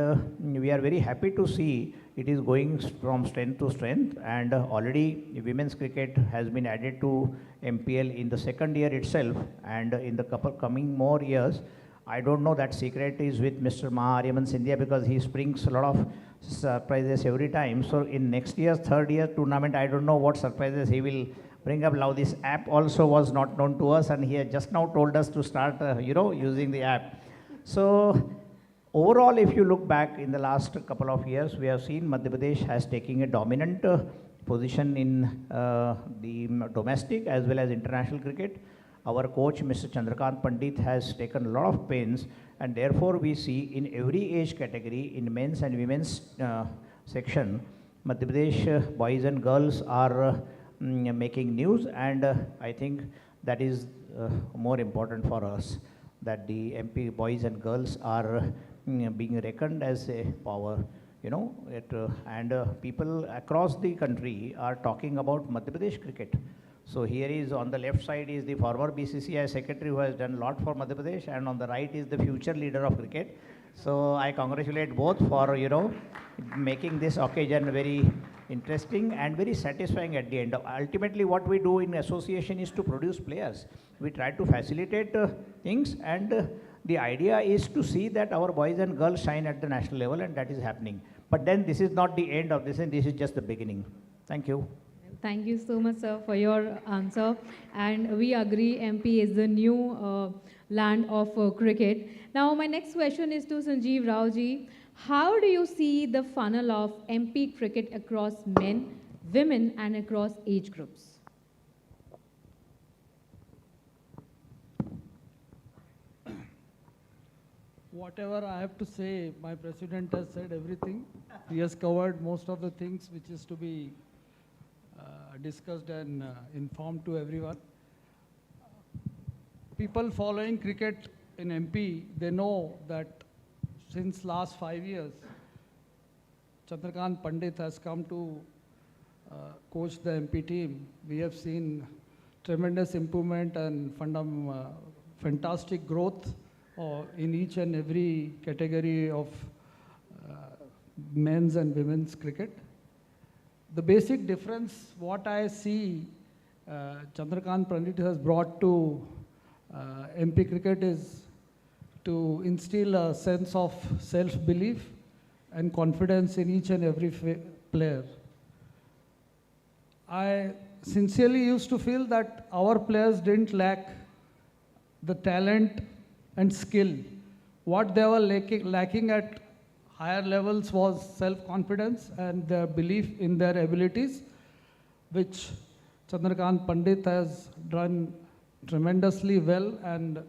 we are very happy to see it is going from strength to strength, and already women's cricket has been added to MPL in the second year itself, and in the coming more years. I don't know, that secret is with Mr. Mahariaman Scindia, because he springs a lot of surprises every time. So in next year's third year tournament, I don't know what surprises he will bring up. Now this app also was not known to us, and he has just now told us to start using the app. So overall, if you look back in the last couple of years, we have seen Madhya Pradesh has taken a dominant position in the domestic as well as international cricket. Our coach, Mr. Chandrakant Pandit, has taken a lot of pains, and therefore we see in every age category, in men's and women's section, Madhya Pradesh boys and girls are making news, and I think that is more important for us, that the MP boys and girls are being reckoned as a power, and people across the country are talking about Madhya Pradesh cricket. So here is, on the left side is the former BCCI secretary who has done a lot for Madhya Pradesh, and on the right is the future leader of cricket. So I congratulate both for, making this occasion very interesting and very satisfying at the end. Ultimately what we do in association is to produce players. We try to facilitate things, and the idea is to see that our boys and girls shine at the national level, and that is happening. But then this is not the end of this, and this is just the beginning. Thank you. Thank you so much, sir, for your answer. And we agree MP is the new land of cricket. Now, my next question is to Sanjeev Rao ji. How do you see the funnel of MP cricket across men, women, and across age groups? Whatever I have to say, my president has said everything. He has covered most of the things which is to be discussed and informed to everyone. People following cricket in MP, they know that since last 5 years, Chandrakant Pandit has come to coach the MP team. We have seen tremendous improvement and fantastic growth in each and every category of men's and women's cricket. The basic difference, what I see Chandrakant Pandit has brought to MP cricket is to instill a sense of self-belief and confidence in each and every player. I sincerely used to feel that our players didn't lack the talent and skill. What they were lacking at higher levels was self-confidence and their belief in their abilities, which Chandrakant Pandit has done tremendously well, and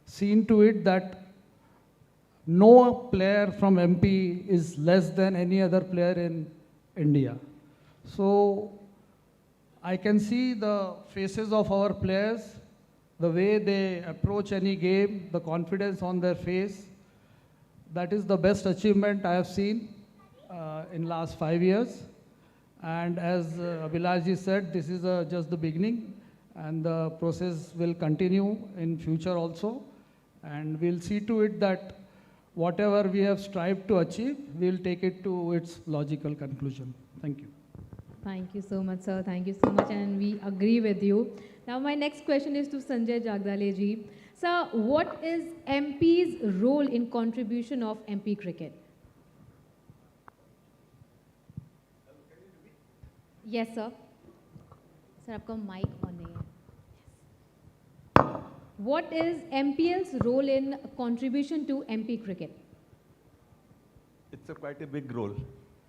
seen to it that no player from MP is less than any other player in India. So I can see the faces of our players, the way they approach any game, the confidence on their face. That is the best achievement I have seen in last 5 years. And as Abhilashji said, this is just the beginning, and the process will continue in future also. And we'll see to it that whatever we have strived to achieve, we'll take it to its logical conclusion. Thank you. Thank you so much, sir. Thank you so much, and we agree with you. Now, my next question is to Sanjay Jagdale ji. Sir, what is MP's role in contribution of MP cricket? Yes, sir. Sir, आपका mic on नहीं है. What is MPL's role in contribution to MP cricket? It's quite a big role,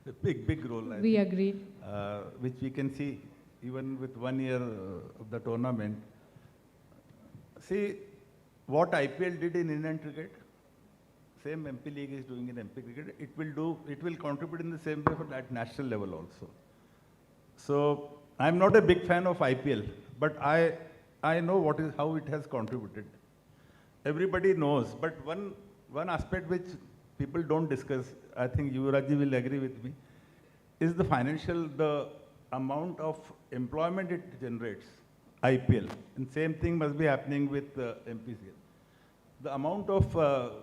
a big role. We agree. Which we can see even with 1 year of the tournament. See, what IPL did in Indian cricket, same MP League is doing in MP cricket. It will contribute in the same way for that national level also. So I'm not a big fan of IPL, but I know how it has contributed. Everybody knows, but one aspect which people don't discuss, I think Yuvrajji will agree with me, is the amount of employment it generates, IPL. And same thing must be happening with MPCL. The amount of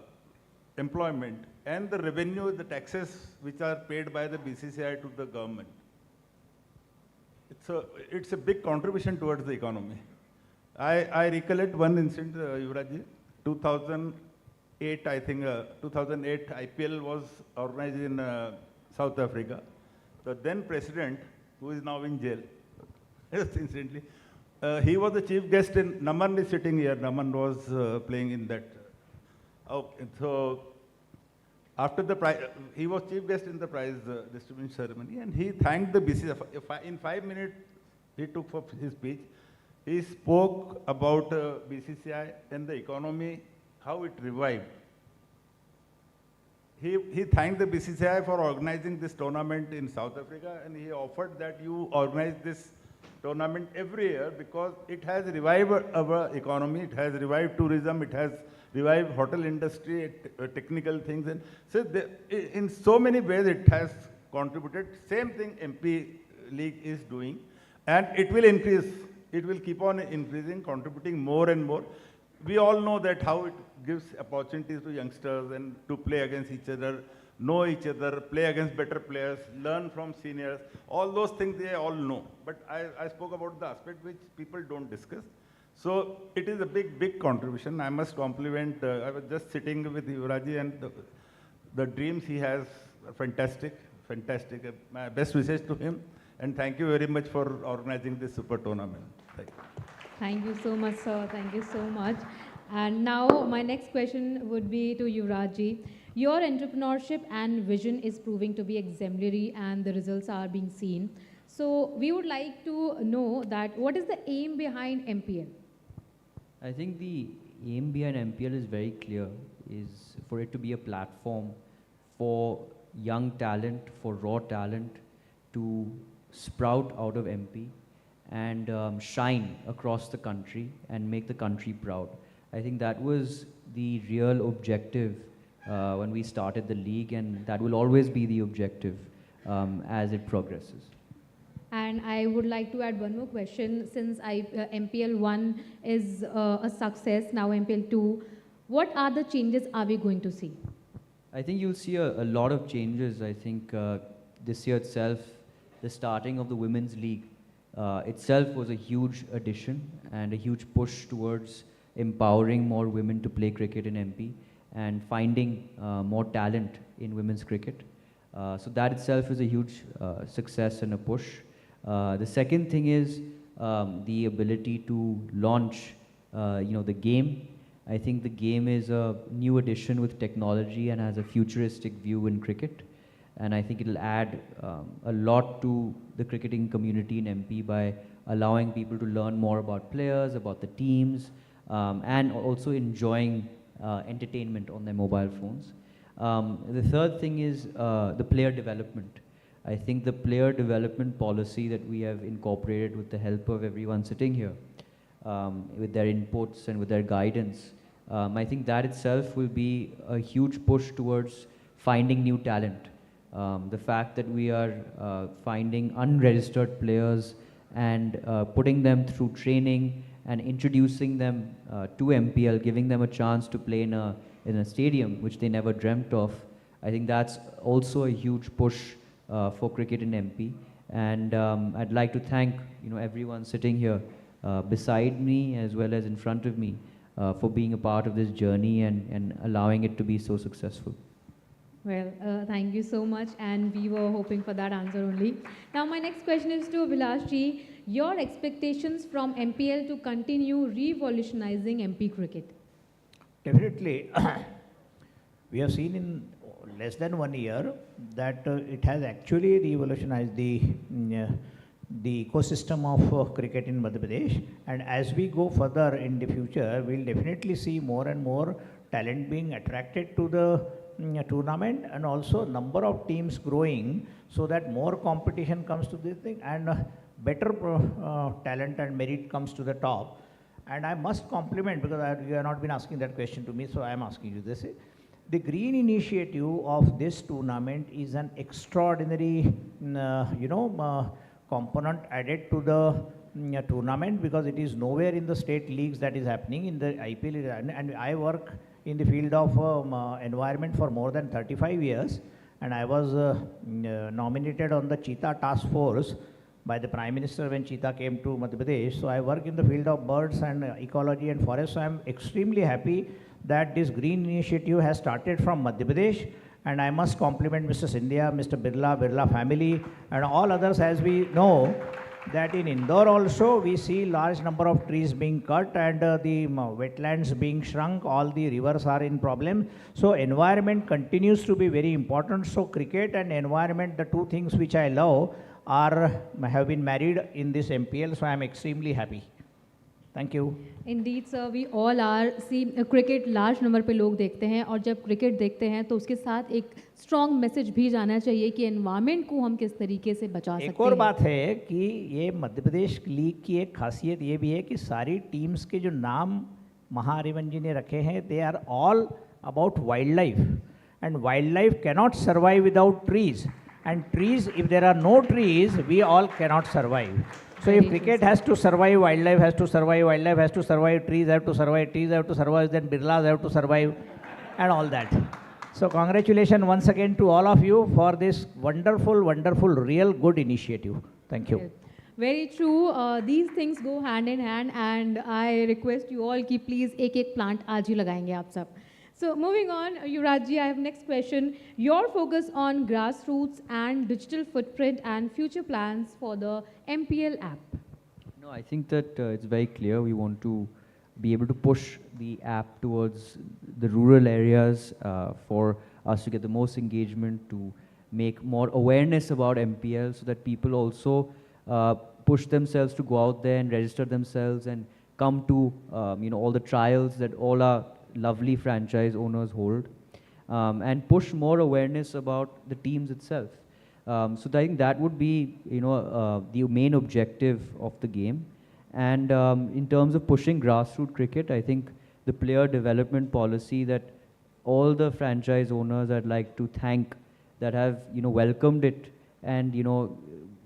employment and the revenue, the taxes which are paid by the BCCI to the government. It's a big contribution towards the economy. I recollect one incident, Yuvrajji, 2008, I think, 2008 IPL was organized in South Africa. The then president, who is now in jail, incidentally, he was the chief guest in, Naman is sitting here, Naman was playing in that. Okay, so after the prize, he was chief guest in the prize distribution ceremony, and he thanked the BCCI. In 5 minutes, he took for his speech. He spoke about BCCI and the economy, how it revived. He thanked the BCCI for organizing this tournament in South Africa, and he offered that you organize this tournament every year because it has revived our economy, it has revived tourism, it has revived hotel industry, technical things. And so in so many ways it has contributed. Same thing MP League is doing, and it will increase. It will keep on increasing, contributing more and more. We all know that how it gives opportunities to youngsters and to play against each other, know each other, play against better players, learn from seniors. All those things they all know. But I spoke about the aspect which people don't discuss. So it is a big contribution. I must compliment, I was just sitting with Yuvrajji, and the dreams he has are fantastic. My best wishes to him. And thank you very much for organizing this super tournament. Thank you. Thank you so much, sir. Thank you so much. And now my next question would be to Yuvrajji. Your entrepreneurship and vision is proving to be exemplary, and the results are being seen. So we would like to know that what is the aim behind MPL? I think the aim behind MPL is very clear, is for it to be a platform for young talent, for raw talent to sprout out of MP and shine across the country and make the country proud. I think that was the real objective when we started the league, and that will always be the objective as it progresses. And I would like to add one more question. Since MPL 1 is a success, now MPL 2, what are the changes are we going to see? I think you'll see a lot of changes. I think this year itself, the starting of the Women's League itself was a huge addition and a huge push towards empowering more women to play cricket in MP and finding more talent in women's cricket. So that itself is a huge success and a push. The second thing is the ability to launch the game. I think the game is a new addition with technology and has a futuristic view in cricket. And I think it'll add a lot to the cricketing community in MP by allowing people to learn more about players, about the teams, and also enjoying entertainment on their mobile phones. The third thing is the player development. I think the player development policy that we have incorporated with the help of everyone sitting here, with their inputs and with their guidance, I think that itself will be a huge push towards finding new talent. The fact that we are finding unregistered players and putting them through training and introducing them to MPL, giving them a chance to play in a stadium which they never dreamt of, I think that's also a huge push for cricket in MP. And I'd like to thank everyone sitting here beside me as well as in front of me for being a part of this journey and allowing it to be so successful. Well, thank you so much, and we were hoping for that answer only. Now, my next question is to Vilas ji. Your expectations from MPL to continue revolutionizing MP cricket? Definitely, we have seen in less than 1 year that it has actually revolutionized the ecosystem of cricket in Madhya Pradesh. And as we go further in the future, we'll definitely see more and more talent being attracted to the tournament, and also number of teams growing, so that more competition comes to this thing and better talent and merit comes to the top. And I must compliment, because you have not been asking that question to me, so I am asking you this. The green initiative of this tournament is an extraordinary, component added to the tournament, because it is nowhere in the state leagues that is happening in the IPL. And I work in the field of environment for more than 35 years, and I was nominated on the Cheetah Task Force by the Prime Minister when Cheetah came to Madhya Pradesh. So I work in the field of birds and ecology and forest. So I am extremely happy that this green initiative has started from Madhya Pradesh, and I must compliment Mr. Scindia, Mr. Birla family, and all others. As we know that in Indore also we see large number of trees being cut and the wetlands being shrunk, all the rivers are in problem. So environment continues to be very important. So cricket and environment, the two things which I love, have been married in this MPL. So I am extremely happy. Thank you. Indeed, sir, we all are. See, cricket large number पे लोग देखते हैं, और जब cricket देखते हैं तो उसके साथ एक स्ट्रॉन्ग मैसेज भी जाना चाहिए कि एनवायरनमेंट को हम किस तरीके से बचा सकते हैं। एक और बात है कि ये मध्य प्रदेश लीग की एक खासियत ये भी है कि सारी टीम्स के जो नाम महारिवन जी ने रखे हैं, they are all about wild life, and wild life cannot survive without trees, and trees, if there are no trees, we all cannot survive. So if cricket has to survive, wildlife has to survive, wildlife has to survive, trees have to survive, trees have to survive, then Birlas have to survive, and all that. So congratulations once again to all of you for this wonderful, real good initiative. Thank you. Very true. These things go hand in hand, and I request you all कि please एक plant आज ही लगाएंगे आप सब. So moving on, Yuvraj ji, I have next question. Your focus on grassroots and digital footprint and future plans for the MPL app. No, I think that it's very clear. We want to be able to push the app towards the rural areas for us to get the most engagement, to make more awareness about MPL, so that people also push themselves to go out there and register themselves and come to all the trials that all our lovely franchise owners hold, and push more awareness about the teams itself. So I think that would be the main objective of the game. And in terms of pushing grassroots cricket, I think the player development policy that all the franchise owners I'd like to thank that have welcomed it, and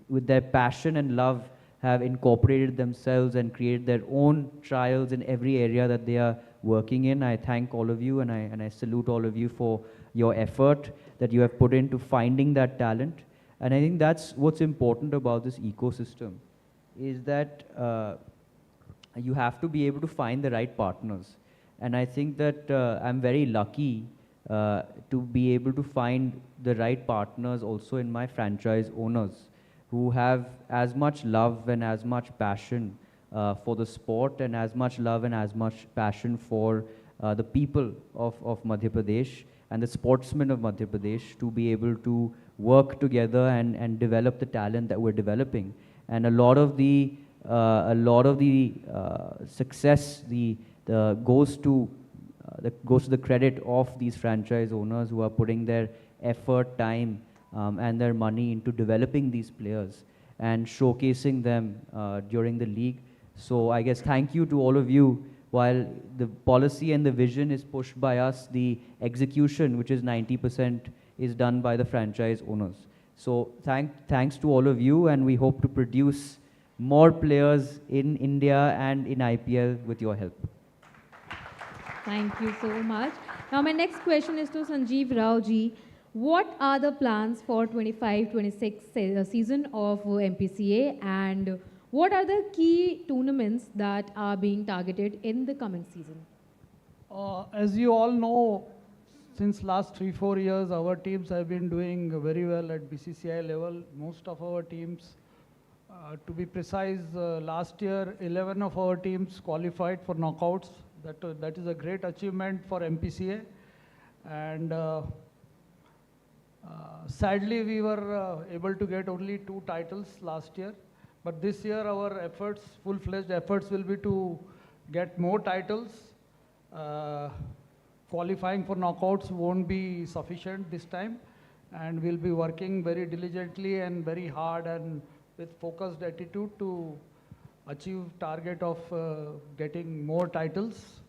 with their passion and love have incorporated themselves and created their own trials in every area that they are working in. I thank all of you, and I salute all of you for your effort that you have put into finding that talent. And I think that's what's important about this ecosystem, is that you have to be able to find the right partners. And I think that I'm very lucky to be able to find the right partners also in my franchise owners, who have as much love and as much passion for the sport, and as much love and as much passion for the people of Madhya Pradesh and the sportsmen of Madhya Pradesh, to be able to work together and develop the talent that we're developing. And a lot of the success, the goes to the credit of these franchise owners who are putting their effort, time, and their money into developing these players and showcasing them during the league. So I guess thank you to all of you. While the policy and the vision is pushed by us, the execution, which is 90%, is done by the franchise owners. So thanks to all of you, and we hope to produce more players in India and in IPL with your help. Thank you so much. Now my next question is to Sanjeev Rao ji. What are the plans for 25-26 season of MPCA, and what are the key tournaments that are being targeted in the coming season? As you all know, since last 3-4 years, our teams have been doing very well at BCCI level. Most of our teams, to be precise, last year 11 of our teams qualified for knockouts. That is a great achievement for MPCA. And sadly, we were able to get only 2 titles last year. But this year, our efforts, full-fledged efforts, will be to get more titles. Qualifying for knockouts won't be sufficient this time, and we'll be working very diligently and very hard and with focused attitude to achieve target of getting more titles,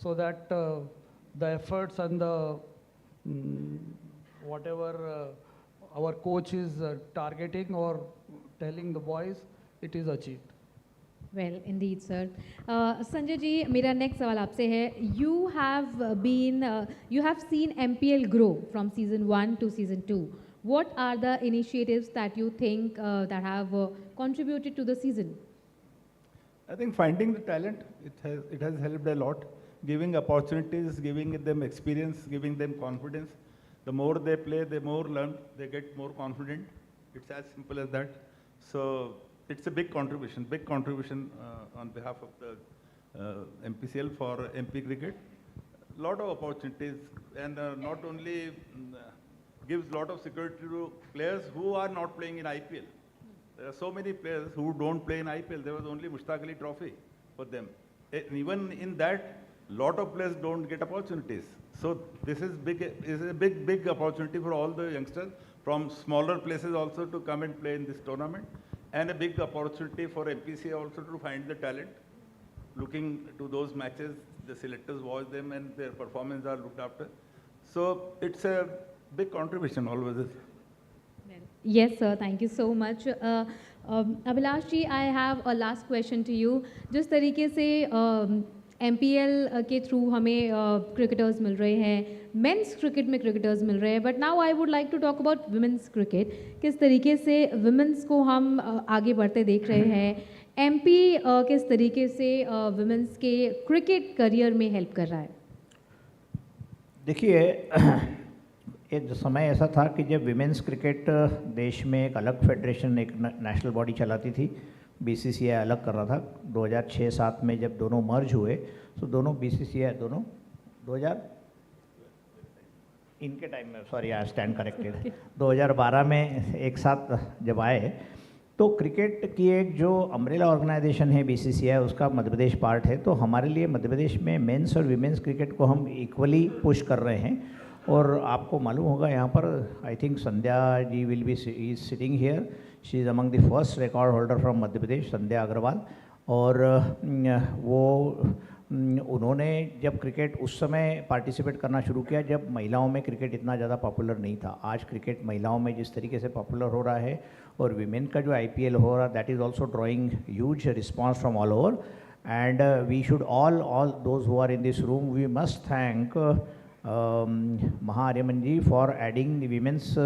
so that the efforts and the whatever our coach is targeting or telling the boys, it is achieved. Well, indeed, sir. Sanjay ji, मेरा next सवाल आपसे है. You have seen MPL grow from season 1 to season 2. What are the initiatives that you think that have contributed to the season? I think finding the talent, it has helped a lot. Giving opportunities, giving them experience, giving them confidence. The more they play, the more learn, they get more confident. It's as simple as that. So it's a big contribution on behalf of the MPCL for MP cricket. Lot of opportunities, and not only gives lot of security to players who are not playing in IPL. There are so many players who don't play in IPL. There was only Mushtaq Ali Trophy for them. And even in that, lot of players don't get opportunities. So this is a big opportunity for all the youngsters from smaller places also to come and play in this tournament, and a big opportunity for MPCA also to find the talent. Looking to those matches, the selectors watch them and their performance are looked after. So it's a big contribution always. Yes, sir. Thank you so much. Abhilash ji, I have a last question to you. जिस तरीके से MPL के through हमें cricketers मिल रहे हैं, men's cricket में cricketers मिल रहे हैं, but now I would like to talk about women's cricket. किस तरीके से वुमेन्स को हम आगे बढ़ते देख रहे हैं, MP किस तरीके से वुमेन्स के क्रिकेट करियर में हेल्प कर रहा है? देखिए, एक समय ऐसा था कि जब विमेंस क्रिकेट देश में एक अलग फेडरेशन, एक नेशनल बॉडी चलाती थी, BCCI अलग कर रहा था. 2006-07 में जब दोनों मर्ज हुए, तो दोनों BCCI दोनों 2000 इनके टाइम में, सॉरी आई स्टैंड करेक्टेड, 2012 में एक साथ जब आए, तो क्रिकेट की एक जो अम्ब्रेला ऑर्गेनाइजेशन है BCCI, उसका मध्य प्रदेश पार्ट है. तो हमारे लिए मध्य प्रदेश में मेंस और विमेंस क्रिकेट को हम इक्वली पुश कर रहे हैं. और आपको मालूम होगा, यहाँ पर I think Sandhya ji will be sitting here. She is among the first record holder from Madhya Pradesh, Sandhya Agrawal. और उन्होंने जब क्रिकेट उस समय पार्टिसिपेट करना शुरू किया जब महिलाओं में क्रिकेट इतना ज़्यादा पॉपुलर नहीं था. आज क्रिकेट महिलाओं में जिस तरीके से पॉपुलर हो रहा है, और विमेन का जो IPL हो रहा, that is also drawing huge response from all over. And we should all those who are in this room, we must thank Maha ji for adding the women's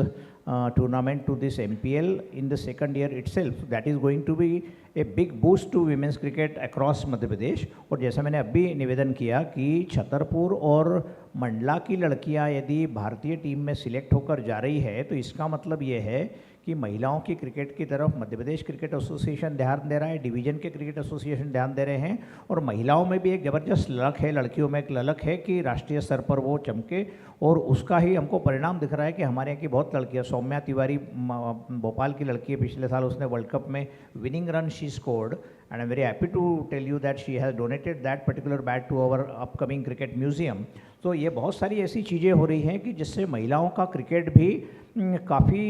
tournament to this MPL in the second year itself. That is going to be a big boost to women's cricket across Madhya Pradesh. और जैसा मैंने अभी निवेदन किया कि छतरपुर और मंडला की लड़कियां यदि भारतीय टीम में सिलेक्ट होकर जा रही है, तो इसका मतलब ये है कि महिलाओं की क्रिकेट की तरफ मध्य प्रदेश क्रिकेट एसोसिएशन ध्यान दे रहा है, डिवीज़न के क्रिकेट एसोसिएशन ध्यान दे रहे हैं, और महिलाओं में भी एक ज़बरदस्त ललक है, लड़कियों में एक ललक है कि राष्ट्रीय स्तर पर वो चमके. और उसका ही हमको परिणाम दिख रहा है कि हमारे यहाँ की बहुत लड़कियाँ, सौम्या तिवारी भोपाल की लड़की है, पिछले साल उसने वर्ल्ड कप में winning run she scored, and I'm very happy to tell you that she has donated that particular bat to our upcoming cricket museum. तो ये बहुत सारी ऐसी चीज़ें हो रही हैं कि जिससे महिलाओं का क्रिकेट भी काफ़ी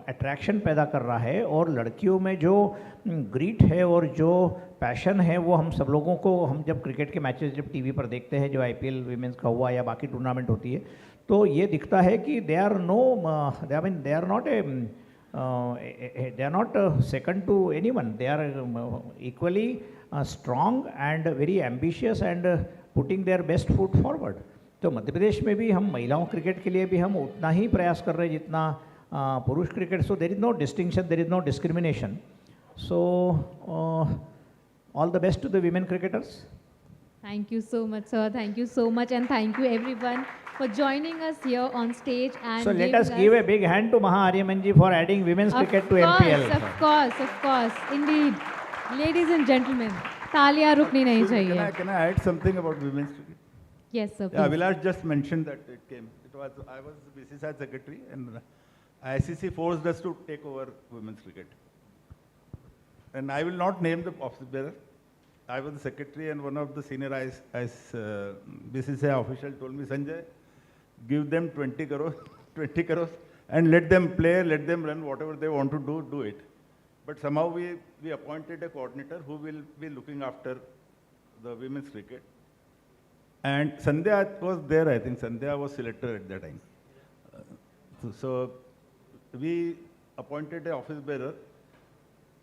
अट्रैक्शन पैदा कर रहा है, और लड़कियों में जो ग्रीट है और जो पैशन है वो हम सब लोगों को, हम जब क्रिकेट के मैचेस जब टीवी पर देखते हैं, जो आईपीएल वीमेंस का हुआ या बाकी टूर्नामेंट होती है, तो ये दिखता है कि they are not second to anyone, they are equally strong and very ambitious and putting their best foot forward. तो मध्य प्रदेश में भी हम महिलाओं क्रिकेट के लिए भी हम उतना ही प्रयास कर रहे हैं जितना पुरुष cricket. So there is no distinction, there is no discrimination. So all the best to the women cricketers. Thank you so much, sir. Thank you so much, and thank you everyone for joining us here on stage. And So let us give a big hand to Maha Aryaman ji for adding women's cricket to MPL. Of course, indeed. Ladies and gentlemen, तालियां रुकनी नहीं चाहिए. Can I add something about women's cricket? Yes, sir. Yeah, Vilas just mentioned that it came. I was BCCI secretary, and ICC forced us to take over women's cricket. And I will not name the office bearer. I was the secretary, and one of the senior BCCI official told me, Sanjay, give them 20 crores, and let them play, let them run whatever they want to do it. But somehow we appointed a coordinator who will be looking after the women's cricket. And Sandhya was there, I think. Sandhya was selected at that time. So we appointed an office bearer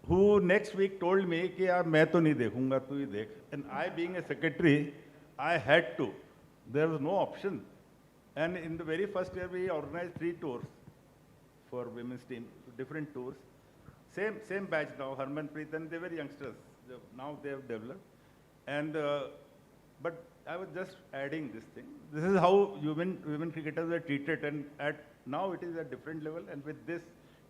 who next week told me कि यार मैं तो नहीं देखूंगा, तू ही देख. And I, being a secretary, I had to. There was no option. And in the very first year, we organized 3 tours for women's team, different tours. Same batch now, Harmanpreet, and they were youngsters. Now they have developed. And but I was just adding this thing. This is how women cricketers are treated, and now it is at different level. And with this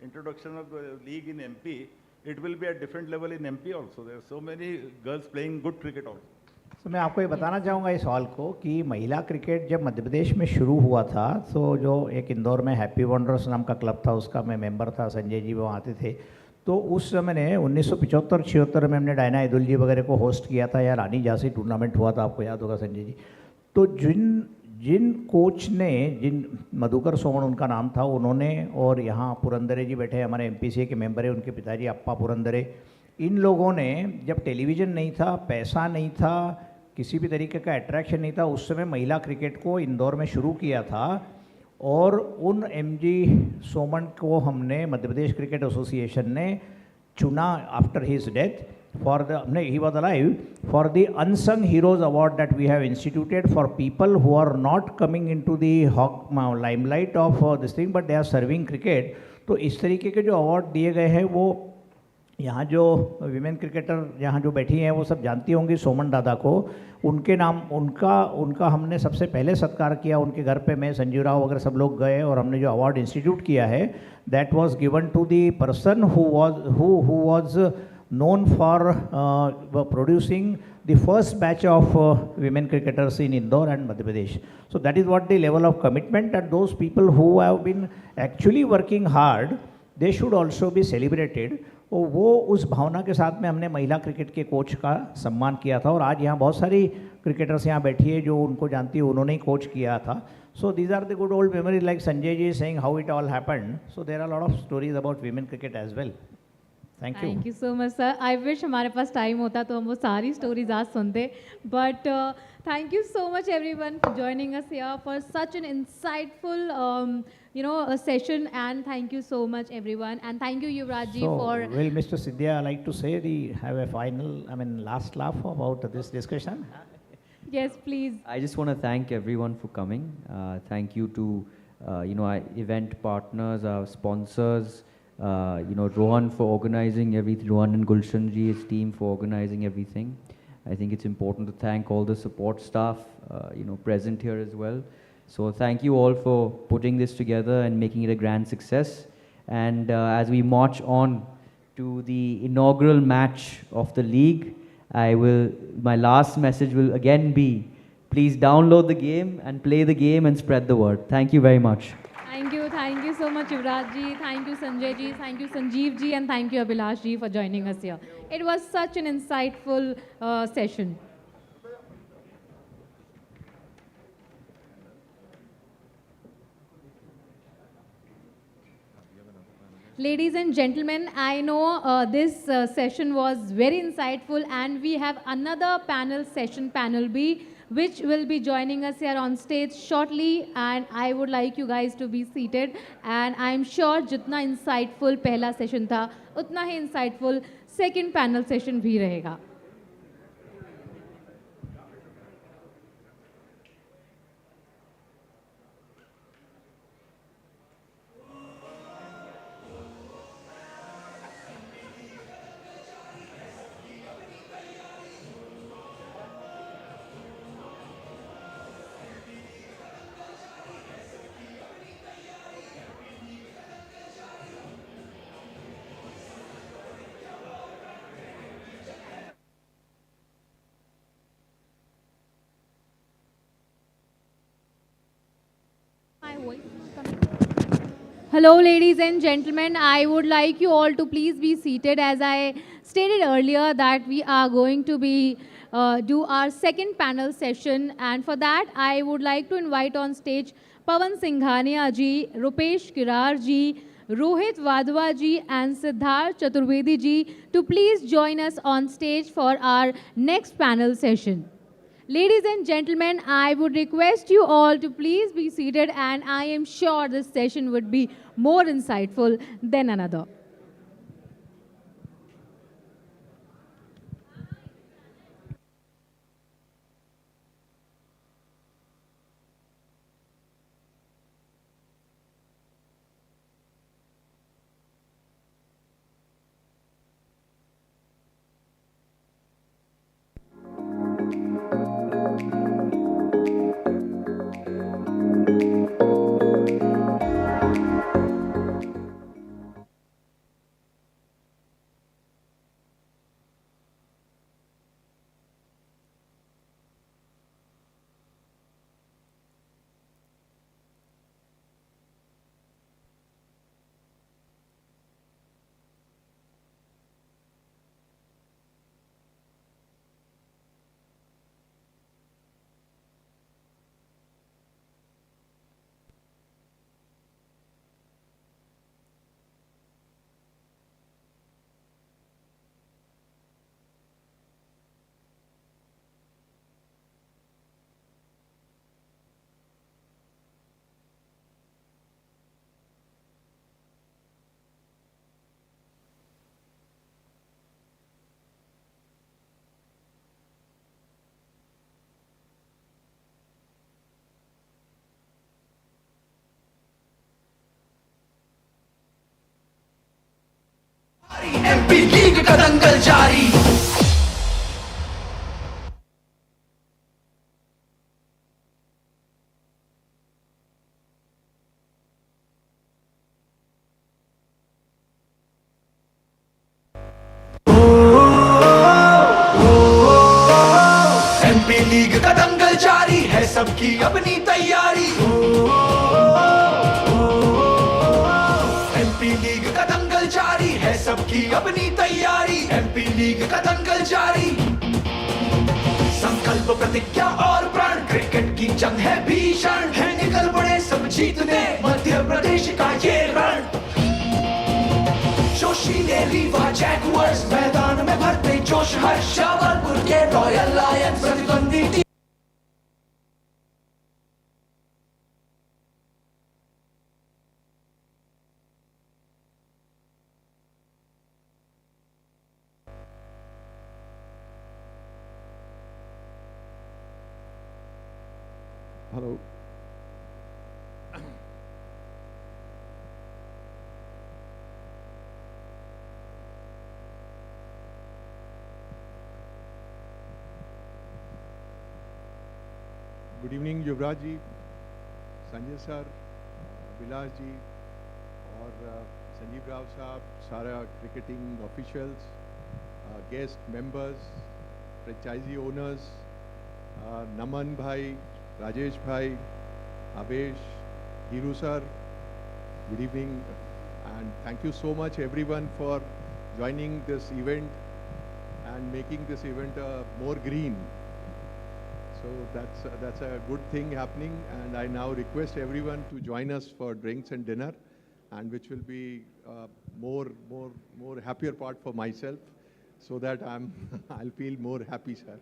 introduction of the league in MP, it will be at different level in MP also. There are so many girls playing good cricket also. तो मैं आपको ये बताना चाहूँगा इस hall को कि महिला क्रिकेट जब मध्य प्रदेश में शुरू हुआ था, तो जो एक इंदौर में हैप्पी वंडर्स नाम का क्लब था, उसका मैं मेंबर था, संजय जी वो आते थे. तो उस समय ने 1975-76 में हमने डायना इदुल जी वगैरह को होस्ट किया था, या रानी झांसी टूर्नामेंट हुआ था, आपको याद होगा संजय जी. तो जिन कोच ने, मधुकर सोमन उनका नाम था, उन्होंने, और यहाँ पुरंदरे जी बैठे हमारे MPCA के मेंबर है, उनके पिताजी अप्पा पुरंदरे, इन लोगों ने, जब टेलीविज़न नहीं था, पैसा नहीं था, किसी भी तरीके का अट्रैक्शन नहीं था, उस समय महिला क्रिकेट को इंदौर में शुरू किया था. और उन MG सोमन को हमने, मध्य प्रदेश क्रिकेट एसोसिएशन ने चुना after his death for he was alive, for the unsung heroes award that we have instituted for people who are not coming into the limelight of this thing, but they are serving cricket. तो इस तरीके के जो award दिए गए हैं वो यहाँ जो विमेन क्रिकेटर यहाँ जो बैठी हैं वो सब जानती होंगी सोमन दादा को. उनके नाम उनका हमने सबसे पहले सत्कार किया उनके घर पे. मैं, संजीव राव वगैरह सब लोग गए और हमने जो अवार्ड इंस्टीट्यूट किया है, that was given to the person who was known for producing the first batch of women cricketers in Indore and Madhya Pradesh. So that is what the level of commitment, and those people who have been actually working hard, they should also be celebrated. और वो उस भावना के साथ में हमने महिला cricket के coach का सम्मान किया था. और आज यहाँ बहुत सारी क्रिकेटर्स यहाँ बैठी है जो उनको जानती है, उन्होंने ही कोच किया था. So these are the good old memories, like Sanjay ji is saying how it all happened. So there are a lot of stories about women cricket as well. Thank you so much, sir. I wish हमारे पास time होता तो हम वो सारी stories आज सुनते. But thank you so much everyone for joining us here for such an insightful a session, and thank you so much everyone, and thank you Yuvraj ji for. Will Mr. Sidhya like to say have a final, last laugh about this discussion? Yes, please. I just want to thank everyone for coming. Thank you to our event partners, our sponsors. Rohan for organizing everything, Rohan and Gulshan ji's team for organizing everything. I think it's important to thank all the support staff, present here as well. So thank you all for putting this together and making it a grand success. And as we march on to the inaugural match of the league, my last message will again be, please download the game and play the game and spread the word. Thank you very much. Thank you so much, Yuvraj ji. Thank you, Sanjay ji. Thank you, Sanjeev ji, and thank you, Abhilash ji, for joining us here. It was such an insightful session. Ladies and gentlemen, I know this session was very insightful, and we have another panel session, panel B, which will be joining us here on stage shortly. And I would like you guys to be seated. And I'm sure जितना insightful पहला session था, उतना ही insightful second panel session भी रहेगा. My voice is not coming. Hello, ladies and gentlemen. I would like you all to please be seated. As I stated earlier, that we are going to be do our second panel session, and for that, I would like to invite on stage Pawan Singhania ji, Rupesh Kirar ji, Rohit Wadhwa ji, and Siddharth Chaturvedi ji to please join us on stage for our next panel session. Ladies and gentlemen, I would request you all to please be seated, and I am sure this session would be more insightful than another. MP league का दंगल जारी MP league का दंगल जारी है सबकी अपनी तैयारी MP league का दंगल जारी है सबकी अपनी तैयारी एमपी लीग का दंगल जारी संकल्प प्रतिज्ञा और प्रण क्रिकेट की जंग है भीषण है निकल पड़े सब जीतने मध्य प्रदेश का ये रण जोशीले रीवा जैगुअर्स मैदान में भरते जोश हर्ष जबलपुर के रॉयल लायंस प्रतिद्वंदी team Hello. Good evening, Yuvraj ji, Sanjay sir, Abhilash ji और संजीव राव साहब, सारा cricketing officials, guest members, franchisee owners, Naman भाई, राजेश भाई, Avesh, Hiru sir, Good evening, and thank you so much everyone for joining this event and making this event more green. So that's a good thing happening, and I now request everyone to join us for drinks and dinner, and which will be more happier part for myself, so that I'll feel more happy, sir.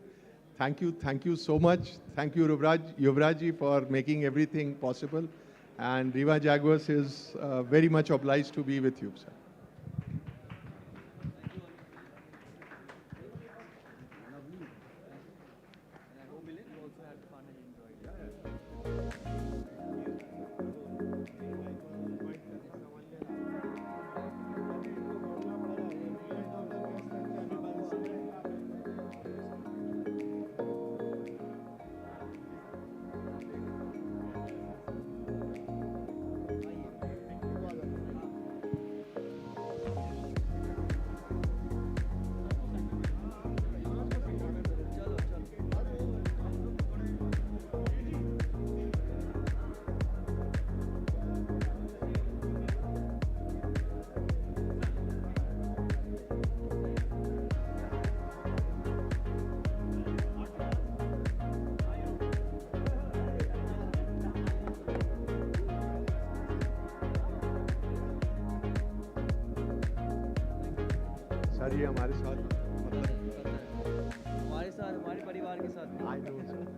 Thank you so much. Thank you, Yuvrajji, for making everything possible, and Rewa Jaguars is very much obliged to be with you, sir. Sir ये हमारे साथ मतलब हमारे साथ हमारे परिवार के साथ आई नो सर